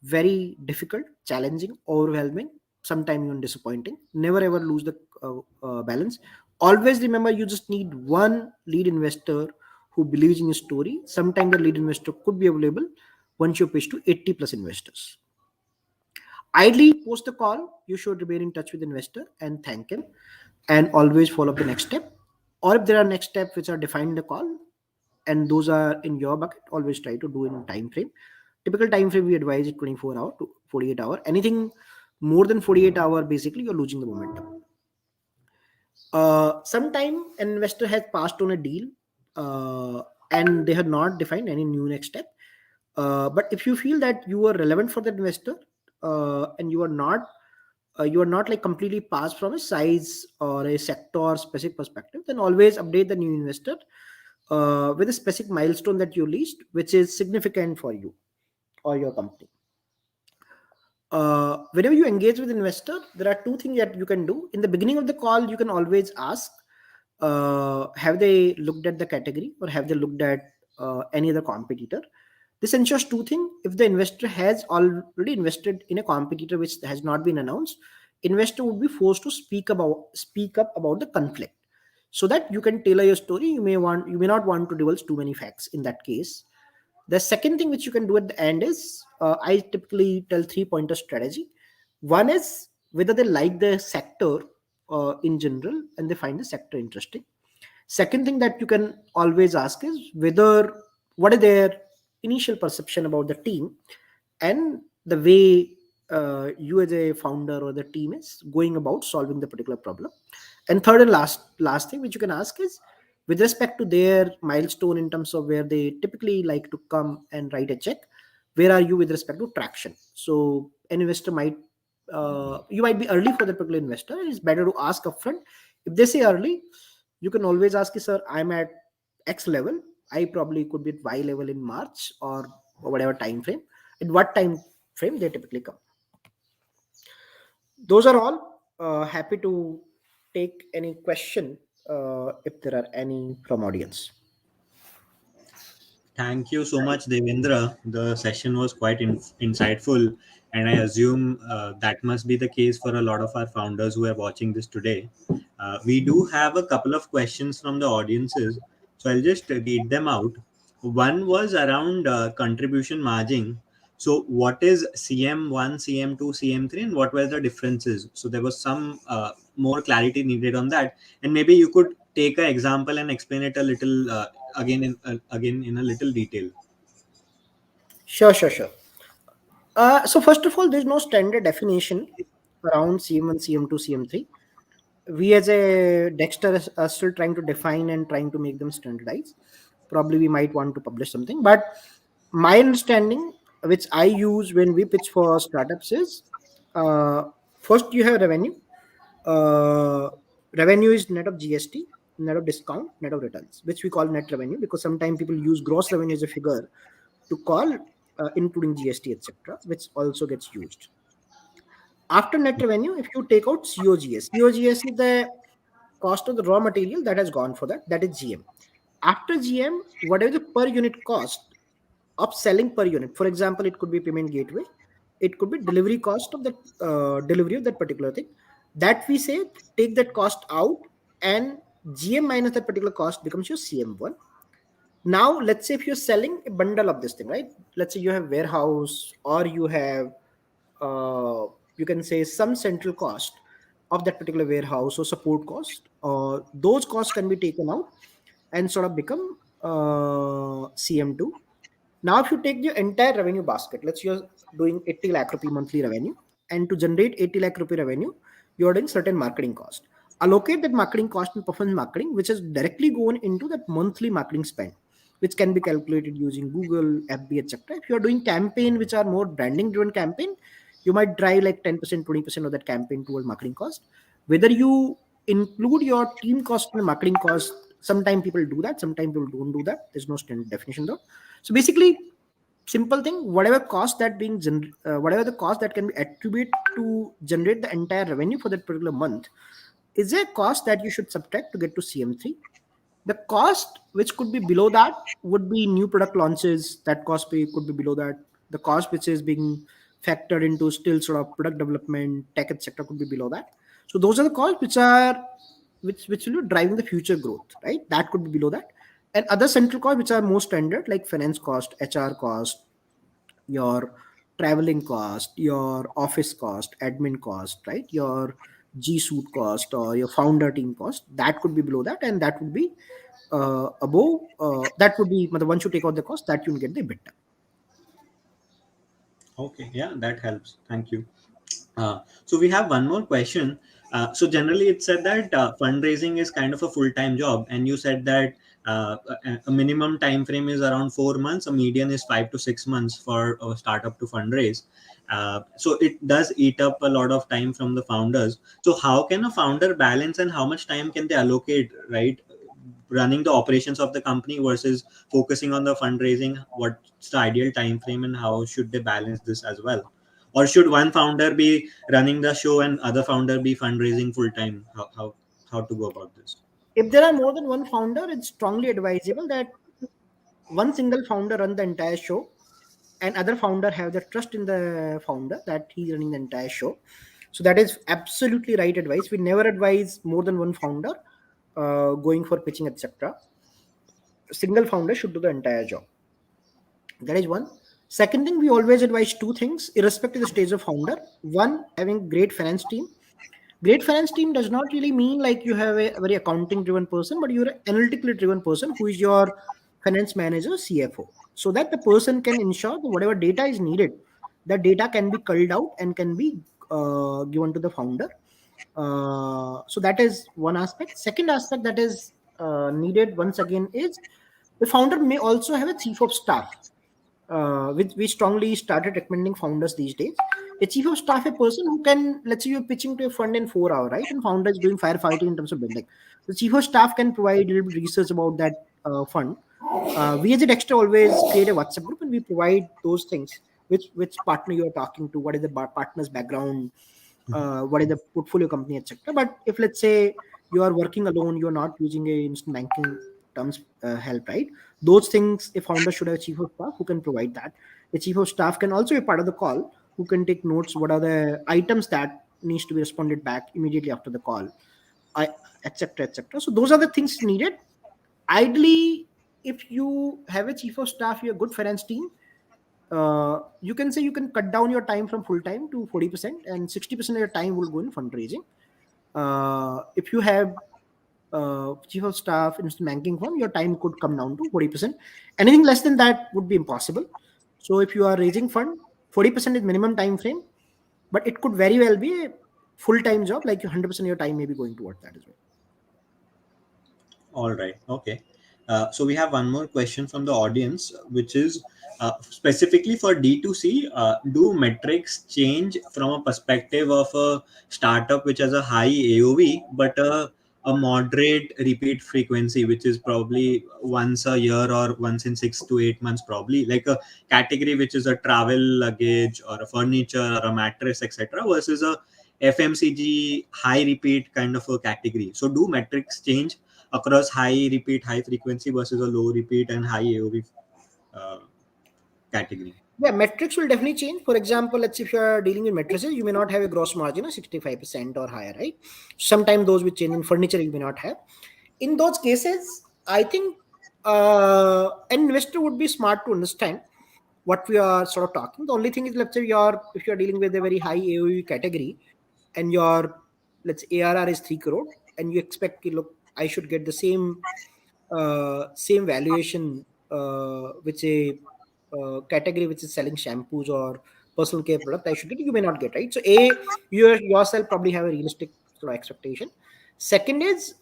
very difficult, challenging, overwhelming, sometimes even disappointing. Never ever lose the balance. Always remember, you just need one lead investor who believes in your story. Sometimes the lead investor could be available once you pitch to 80 plus investors. Idly post the call, you should remain in touch with the investor and thank him, and always follow up the next step. Or if there are next steps which are defined in the call and those are in your bucket, always try to do in time frame. Typical time frame we advise is 24 hour to 48 hour. Anything more than 48 hour, basically you're losing the momentum. Sometime an investor has passed on a deal and they have not defined any new next step. But if you feel that you are relevant for that investor, and you are not like completely passed from a size or a sector specific perspective, then always update the new investor with a specific milestone that you reached, which is significant for you or your company. Whenever you engage with investor, there are two things that you can do. In the beginning of the call, you can always ask, have they looked at the category or have they looked at any other competitor? This ensures two things. If the investor has already invested in a competitor which has not been announced, investor would be forced to speak up about the conflict, so that you can tailor your story. You may not want to divulge too many facts in that case. The second thing which you can do at the end is, I typically tell 3 pointer strategy. One is whether they like the sector in general and they find the sector interesting. Second thing that you can always ask is whether what is their initial perception about the team and the way you as a founder or the team is going about solving the particular problem. And third and last thing which you can ask is, with respect to their milestone in terms of where they typically like to come and write a check, where are you with respect to traction? So an investor might you might be early for the particular investor, and it's better to ask upfront. If they say early, you can always ask, sir, I'm at X level, I probably could be at Y level in March or whatever time frame. At what time frame they typically come? Those are all. Happy to take any question if there are any from audience. Thank you so much, Devendra. The session was quite insightful, and I assume that must be the case for a lot of our founders who are watching this today. We do have a couple of questions from the audiences, so I'll just read them out. One was around contribution margin. So what is CM1, CM2, CM3, and what were the differences? So there was some more clarity needed on that, and maybe you could take an example and explain it a little again in a little detail. Sure, sure, sure. So first of all, there's no standard definition around CM1, CM2, CM3. We as a Dexter are still trying to define and trying to make them standardized. Probably we might want to publish something, but my understanding, which I use when we pitch for startups, is uh, first you have revenue. Uh, Revenue is net of GST, net of discount, net of returns, which we call net revenue, because sometimes people use gross revenue as a figure to call, including GST, etc., which also gets used. After net revenue, if you take out COGS, COGS is the cost of the raw material that has gone for that. That is GM. After GM, whatever the per unit cost of selling per unit, for example, it could be payment gateway, it could be delivery cost of that delivery of that particular thing. That we say take that cost out, and GM minus that particular cost becomes your CM1. Now let's say if you're selling a bundle of this thing, right? Let's say you have warehouse, or you have you can say some central cost of that particular warehouse or support cost, those costs can be taken out and sort of become CM2. Now if you take the entire revenue basket, let's say you're doing 80 lakh rupee monthly revenue, and to generate 80 lakh rupee revenue, you're doing certain marketing cost. Allocate that marketing cost in performance marketing, which is directly going into that monthly marketing spend, which can be calculated using Google, FB, etc. If you're doing campaign which are more branding driven campaign, you might drive like 10%, 20% of that campaign toward marketing cost. Whether you include your team cost in the marketing cost, sometimes people do that, sometimes people don't do that. There's no standard definition though. So basically, simple thing, whatever cost that whatever the cost that can be attributed to generate the entire revenue for that particular month is a cost that you should subtract to get to CM3. The cost which could be below that would be new product launches. That could be below that. The cost which is being factored into still sort of product development, tech, etc., could be below that. So those are the costs which will be driving the future growth, right? That could be below that. And other central costs which are more standard, like finance cost, HR cost, your traveling cost, your office cost, admin cost, right? Your G Suite cost or your founder team cost, that could be below that, and that would be above. That would be once you take out the cost, that you will get the EBITDA. Okay, yeah, that helps. Thank you. So we have one more question. So generally, it's said that fundraising is kind of a full-time job, and you said that a minimum time frame is around 4 months. A median is 5 to 6 months for a startup to fundraise. So it does eat up a lot of time from the founders. So how can a founder balance, and how much time can they allocate, right? Running the operations of the company versus focusing on the fundraising. What's the ideal time frame, and how should they balance this as well? Or should one founder be running the show and other founder be fundraising full time? How to go about this? If there are more than one founder, it's strongly advisable that one single founder run the entire show, and other founder have the trust in the founder that he's running the entire show. So that is absolutely right advice. We never advise more than one founder going for pitching, etc. Single founder should do the entire job. That is one. Second thing, we always advise two things irrespective of the stage of founder. One, having great finance team. Great finance team does not really mean like you have a very accounting driven person, but you're an analytically driven person who is your finance manager, CFO, so that the person can ensure that whatever data is needed, that data can be culled out and can be given to the founder. So that is one aspect. Second aspect that is needed once again is the founder may also have a chief of staff. Which we strongly started recommending founders these days. A chief of staff, a person who can, let's say you're pitching to a fund in 4 hours, right? And founder is doing firefighting in terms of building. The chief of staff can provide a little bit research about that fund. We as a Dexter always create a WhatsApp group and we provide those things. Which partner you are talking to, what is the partner's background, what is the portfolio company, etc. But if let's say you are working alone, you are not using a instant banking terms help, right? Those things a founder should have a chief of staff who can provide that. A chief of staff can also be part of the call, who can take notes, what are the items that needs to be responded back immediately after the call, I, etc, etc. So those are the things needed. Ideally, if you have a chief of staff, you have a good finance team, you can say you can cut down your time from full time to 40%, and 60% of your time will go in fundraising. If you have chief of staff in banking firm, your time could come down to 40%. Anything less than that would be impossible. So if you are raising fund, 40% is minimum time frame, but it could very well be a full-time job, like 100% of your time may be going towards that as well. All right. Okay. So we have one more question from the audience, which is specifically for D2C. Do metrics change from a perspective of a startup which has a high AOV but a moderate repeat frequency, which is probably once a year or once in 6 to 8 months, probably like a category which is a travel luggage or a furniture or a mattress, etc., versus a FMCG high repeat kind of a category. So do metrics change across high repeat, high frequency versus a low repeat and high AOV uh, category? Yeah, metrics will definitely change. For example, let's say if you are dealing with mattresses, you may not have a gross margin of 65% or higher, right? Sometimes those will change. In furniture, you may not have. In those cases, I think an investor would be smart to understand what we are sort of talking. The only thing is, let's say if you're dealing with a very high AOV category, and your, let's say, ARR is 3 crore, and you expect, look, I should get the same valuation which a category which is selling shampoos or personal care product, I should get, you may not get, right? So you yourself probably have a realistic sort of expectation. Second is,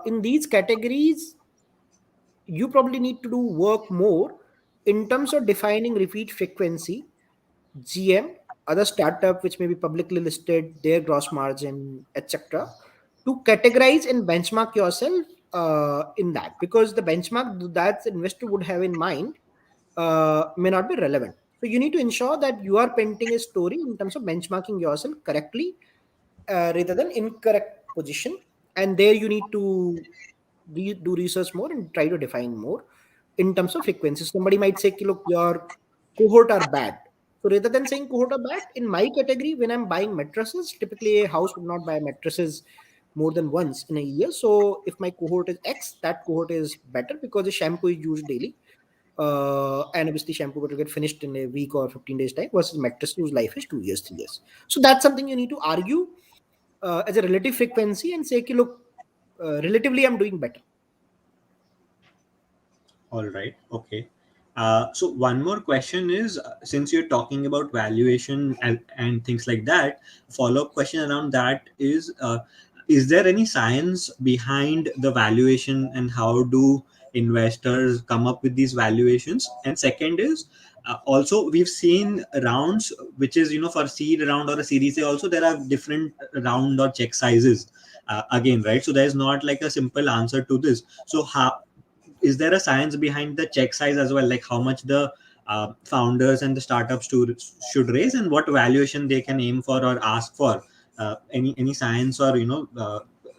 in these categories, you probably need to do work more in terms of defining repeat frequency, GM, other startup which may be publicly listed, their gross margin, etc., to categorize and benchmark yourself in that, because the benchmark that the investor would have in mind may not be relevant. So you need to ensure that you are painting a story in terms of benchmarking yourself correctly rather than incorrect position. And there you need to do research more and try to define more in terms of frequency. Somebody might say, look, your cohort are bad. So rather than saying cohort are bad, in my category, when I'm buying mattresses, typically a house would not buy mattresses more than once in a year. So if my cohort is X, that cohort is better because the shampoo is used daily. And obviously shampoo will get finished in a week or 15 days time, versus mattress whose life is 2 years, 3 years. So that's something you need to argue as a relative frequency and say, look, relatively I'm doing better. All right. Okay. So one more question is, since you're talking about valuation and things like that, follow-up question around that is there any science behind the valuation and how do investors come up with these valuations? And second is, also we've seen rounds, which is, for seed round or a series A also, there are different round or check sizes again, right? So there's not like a simple answer to this. So how is there a science behind the check size as well, like how much the founders and the startups should raise and what valuation they can aim for or ask for? Any science or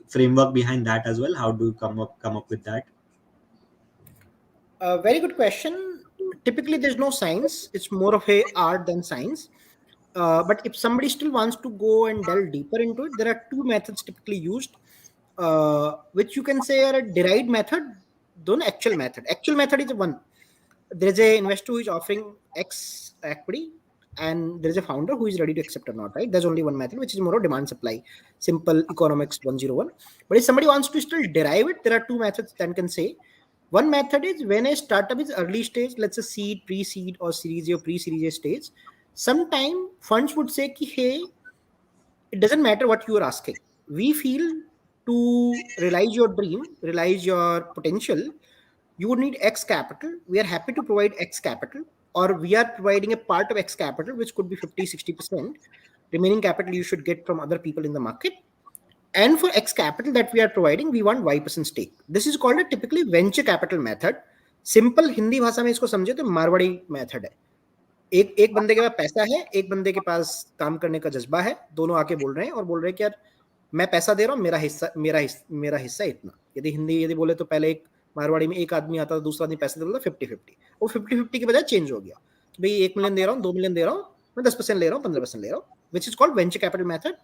framework behind that as well? How do you come up with that? Very good question. Typically, there's no science. It's more of a art than science. But if somebody still wants to go and delve deeper into it, there are two methods typically used, which you can say are a derived method, don't actual method. Actual method is one. There's a investor who is offering X equity, and there's a founder who is ready to accept or not, right? There's only one method, which is more of demand supply, simple economics 101. But if somebody wants to still derive it, there are two methods that can say. One method is when a startup is early stage, let's say seed, pre-seed, or series A or pre-series A stage. Sometime funds would say, hey, it doesn't matter what you are asking. We feel to realize your dream, realize your potential, you would need X capital. We are happy to provide X capital, or we are providing a part of X capital, which could be 50, 60%. Remaining capital you should get from other people in the market. And for X capital that we are providing, we want Y% stake. This is called a typically venture capital method. Simple Hindi भाषा में इसको समझे तो Marwari method है. एक एक बंदे के पास पैसा है, एक बंदे के पास काम करने का जज्बा है, दोनों आके बोल रहे हैं और बोल रहे हैं कि यार मैं पैसा दे रहा हूँ, मेरा हिस्सा इतना. यदि बोले तो पहले एक मारवाड़ी में एक आदमी आता था, दूसरा आदमी पैसे दे रहा था 50-50. वो 50-50 के बजाय चेंज हो गया कि भाई 1 मिलियन दे रहा हूँ, 2 मिलियन दे रहा हूँ, मैं 10% ले रहा हूँ, 15% ले रहा हूँ, which is called venture capital method.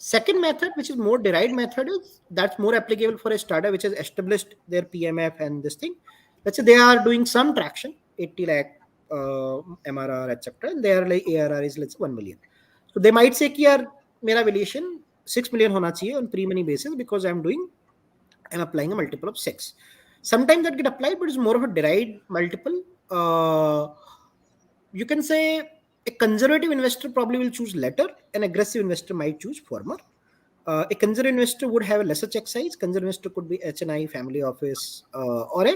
Second method, which is more derived method, is that's more applicable for a startup which has established their PMF and this thing. Let's say they are doing some traction, 80 lakh MRR, etc. And their like ARR is let's say 1 million. So they might say कि यार मेरा valuation 6 million होना चाहिए on pre-money basis because I'm applying a multiple of 6. Sometimes that get applied, but it's more of a derived multiple. You can say a conservative investor probably will choose latter, an aggressive investor might choose former. A conservative investor would have a lesser check size. Conservative investor could be HNI, family office, or a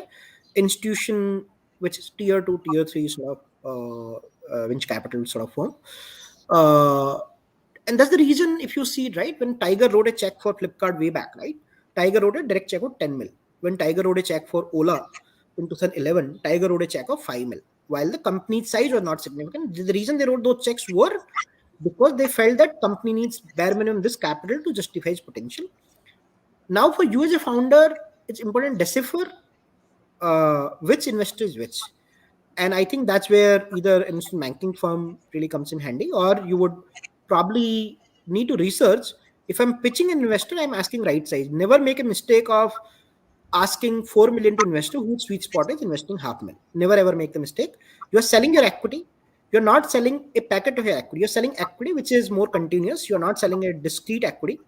institution which is tier 2, tier 3 sort of venture capital sort of firm. Uh, and that's the reason, if you see it, right, when Tiger wrote a check for Flipkart way back, right, Tiger wrote a direct check of 10 mil. When Tiger wrote a check for Ola in 2011, Tiger wrote a check of 5 mil. While the company's size was not significant, the reason they wrote those checks were because they felt that company needs bare minimum this capital to justify its potential. Now, for you as a founder, it's important to decipher which investor is which. And I think that's where either an investment banking firm really comes in handy, or you would probably need to research. If I'm pitching an investor, I'm asking right size. Never make a mistake of asking 4 million to investor whose sweet spot is investing half mil. Never ever make the mistake. You're selling your equity. You're not selling a packet of your equity. You're selling equity which is more continuous. You're not selling a discrete equity.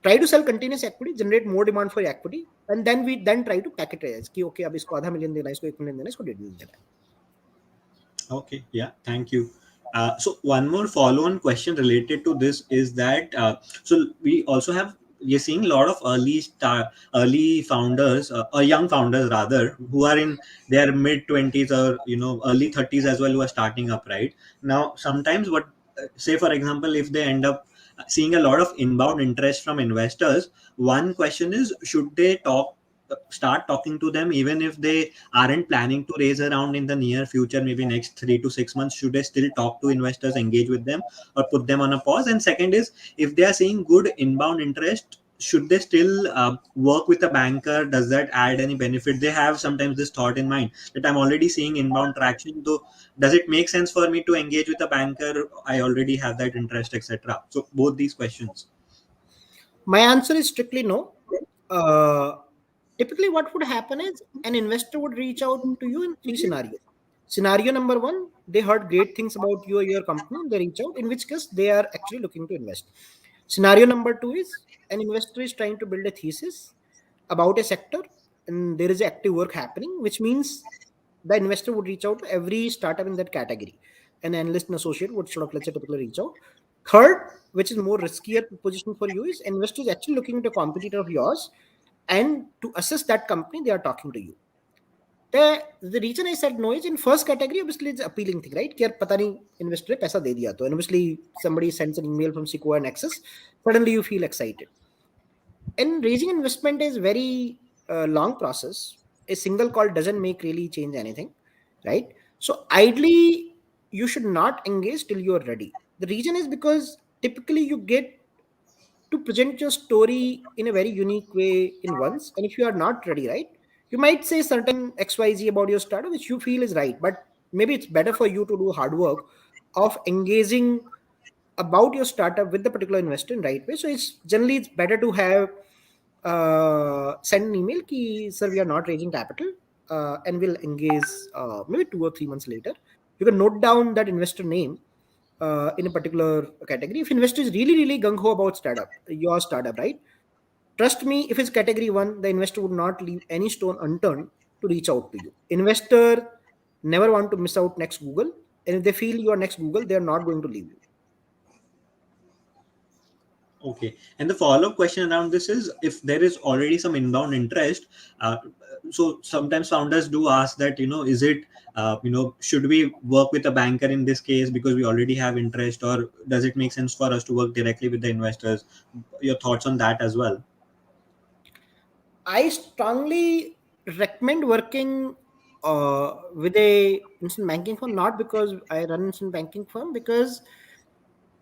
Try to sell continuous equity, generate more demand for your equity, and then we then try to packetize कि okay अब इसको आधा million देना है, इसको 1 million देना है, इसको 1.5 मिलियन देना है. Okay, yeah, thank you. So one more follow-on question related to this is that so we also have we're seeing a lot of early founders or young founders rather who are in their mid 20s or early 30s as well, who are starting up right now. Sometimes what say for example, if they end up seeing a lot of inbound interest from investors, one question is, should they start talking to them even if they aren't planning to raise a round in the near future, maybe next 3 to 6 months? Should they still talk to investors, engage with them, or put them on a pause? And second is, if they are seeing good inbound interest, should they still work with a banker? Does that add any benefit? They have sometimes this thought in mind that I'm already seeing inbound traction, though does it make sense for me to engage with a banker? I already have that interest, etc. So both these questions. My answer is strictly no. Uh, Typically, what would happen is an investor would reach out to you in three scenarios. Scenario number one, they heard great things about you or your company, they reach out, in which case they are actually looking to invest. Scenario number two is an investor is trying to build a thesis about a sector and there is active work happening, which means the investor would reach out to every startup in that category. An analyst and associate would sort of, let's say, typically reach out. Third, which is more riskier position for you, is investors actually looking at a competitor of yours, and to assess that company, they are talking to you. The reason I said no is in first category, obviously it's appealing thing, right? कि यार पता नहीं investor ने पैसा दे दिया तो, and obviously somebody sends an email from Sequoia and Access, suddenly you feel excited. And raising investment is very long process. A single call doesn't make really change anything, right? So ideally, you should not engage till you are ready. The reason is because typically you get to present your story in a very unique way in once, and if you are not ready, right, you might say certain XYZ about your startup which you feel is right, but maybe it's better for you to do hard work of engaging about your startup with the particular investor in right way. So it's better to have send an email ki sir, we are not raising capital, and we'll engage maybe 2 or 3 months later. You can note down that investor name in a particular category. If investor is really gung ho about your startup, right, trust me, if it's category one, the investor would not leave any stone unturned to reach out to you. Investor never want to miss out next Google, and if they feel you are next Google, they are not going to leave you. Okay. And the follow-up question around this is, if there is already some inbound interest, so sometimes founders do ask that, is it, should we work with a banker in this case because we already have interest, or does it make sense for us to work directly with the investors? Your thoughts on that as well? I strongly recommend working with a instant banking firm, not because I run instant banking firm, because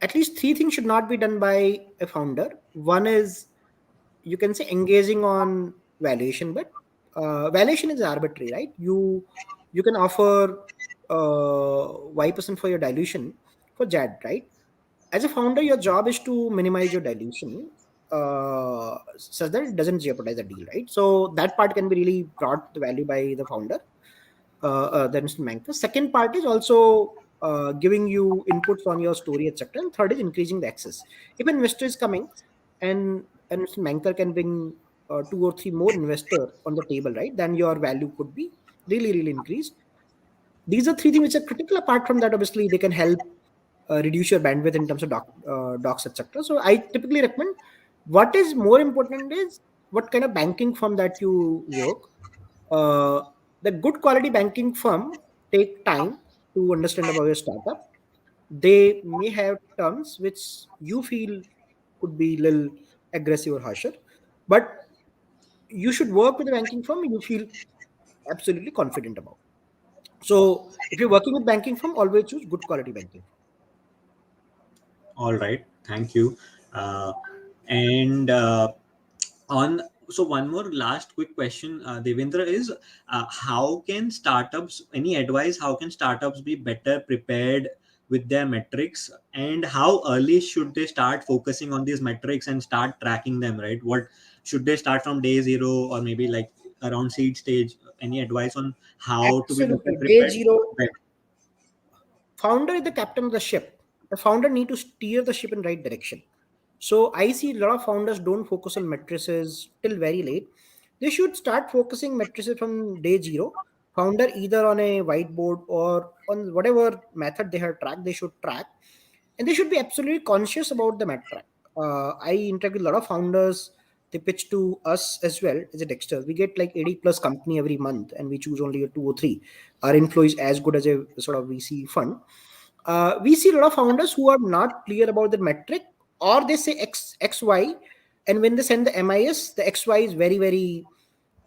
at least three things should not be done by a founder. One is, you can say, engaging on valuation, but valuation is arbitrary, right? You can offer Y% for your dilution for JAD, right? As a founder, your job is to minimize your dilution such that it doesn't jeopardize the deal, right? So that part can be really brought the value by the founder. than investment bankers. Second part is also giving you inputs on your story, etc. And third is increasing the access. If an investor is coming and an investment banker can bring two or three more investors on the table, right, then your value could be really, really increased. These are three things which are critical. Apart from that, obviously, they can help reduce your bandwidth in terms of docs, etc. So I typically recommend, what is more important is what kind of banking firm that you work. Uh, the good quality banking firm take time to understand about your startup. They may have terms which you feel could be a little aggressive or harsher, but you should work with a banking firm you feel absolutely confident about. So if you're working with banking firm, always choose good quality banking firm. All right, thank you. And on So one more last quick question, Devendra, is how can startups, any advice, how can startups be better prepared with their metrics, and how early should they start focusing on these metrics and start tracking them, right? What should they start from day zero, or maybe like around seed stage? Any advice on how to be better Absolutely. Day prepared? zero, founder is the captain of the ship. The founder need to steer the ship in right direction. So I see a lot of founders don't focus on matrices till very late. They should start focusing matrices from day zero. Founder either on a whiteboard or on whatever method they have tracked, they should track, and they should be absolutely conscious about the metric. I interact with a lot of founders. They pitch to us as well as a Dexter. We get like 80 plus company every month, and we choose only a two or three. Our inflow is as good as a sort of VC fund. We see a lot of founders who are not clear about the metric, or they say XY, and when they send the MIS, the XY is very, very,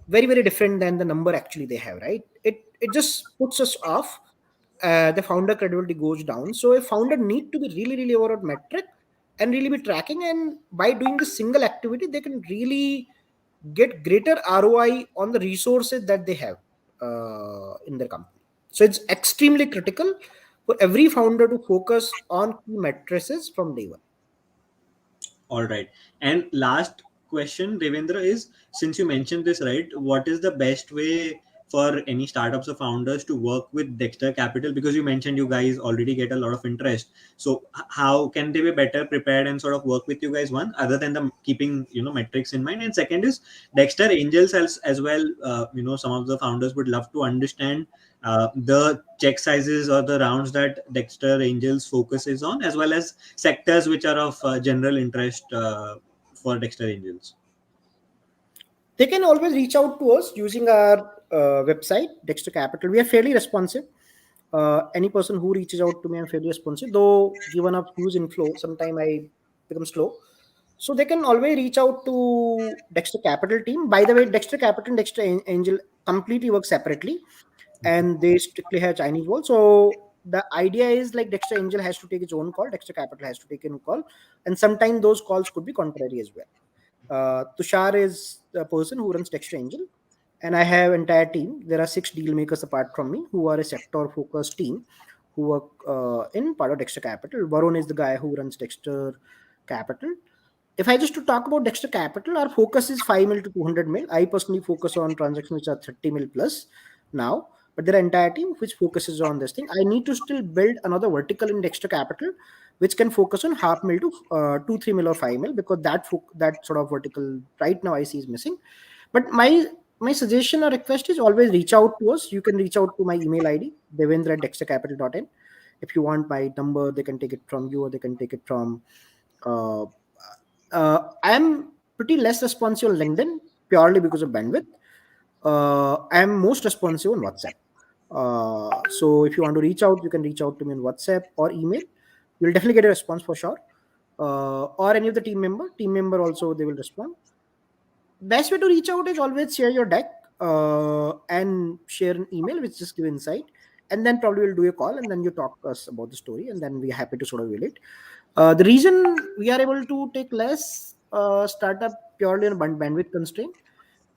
very, very different than the number actually they have. Right? It just puts us off. The founder credibility goes down. So a founder need to be really, really aware of metric and really be tracking. And by doing this single activity, they can really get greater ROI on the resources that they have in their company. So it's extremely critical for every founder to focus on key matrices from day one. All right. And last question, Devendra, is since you mentioned this, right, what is the best way for any startups or founders to work with Dexter Capital? Because you mentioned you guys already get a lot of interest. So how can they be better prepared and sort of work with you guys? One, other than the keeping metrics in mind, and second is Dexter Angels as well. Some of the founders would love to understand the check sizes or the rounds that Dexter Angels focuses on, as well as sectors which are of general interest for Dexter Angels. They can always reach out to us using our website, Dexter Capital. We are fairly responsive. Any person who reaches out to me, I'm fairly responsive. Though given a huge inflow, sometime I become slow. So they can always reach out to Dexter Capital team. By the way, Dexter Capital and Dexter Angel completely work separately, and they strictly have Chinese wall. So the idea is like Dexter Angel has to take its own call, Dexter Capital has to take a call, and sometimes those calls could be contrary as well. Tushar is the person who runs Dexter Angel, and I have entire team. There are 6 deal makers apart from me who are a sector focused team who work in part of Dexter Capital. Varun is the guy who runs Dexter Capital. If I just to talk about Dexter Capital, our focus is 5 mil to 200 mil. I personally focus on transactions which are 30 mil plus now, but there are entire team which focuses on this thing. I need to still build another vertical in Dexter Capital, which can focus on half mil to 2-3 mil or 5 mil, because that sort of vertical right now I see is missing. But my suggestion or request is always reach out to us. You can reach out to my email ID, devendra@dextercapital.in. If you want my number, they can take it from you, or they can take it from uh, I am pretty less responsive on LinkedIn purely because of bandwidth. I am most responsive on WhatsApp. So if you want to reach out, you can reach out to me on WhatsApp or email. You'll definitely get a response for sure. Or any of the team member also, they will respond. Best way to reach out is always share your deck and share an email which just give insight, and then probably we'll do a call and then you talk to us about the story, and then we're happy to sort of relate. The reason we are able to take less startup purely on bandwidth constraint,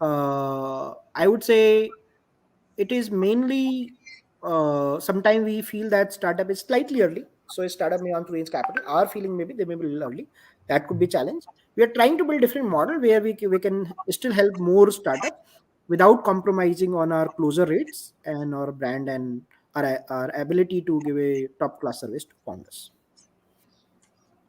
I would say it is mainly sometimes we feel that startup is slightly early. So a startup may want to raise capital. Our feeling maybe they may be a little early. That could be a challenge. We are trying to build different model where we can still help more startup, without compromising on our closer rates and our brand and our ability to give a top class service to founders.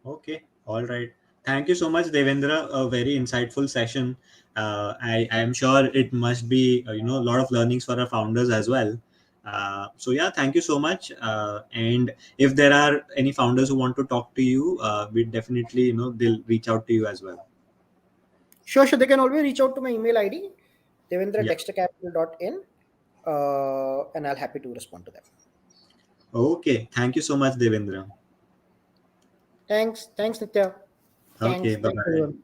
Okay, all right. Thank you so much, Devendra. A very insightful session. I am sure it must be a lot of learnings for our founders as well. So yeah, thank you so much. And if there are any founders who want to talk to you, we definitely they'll reach out to you as well. Sure, sure. They can always reach out to my email ID, Yeah. devendra@dextercapital.in, and I'll happy to respond to them. Okay. Thank you so much, Devendra. Thanks, Nitya. Okay. Bye Thanks bye. everyone.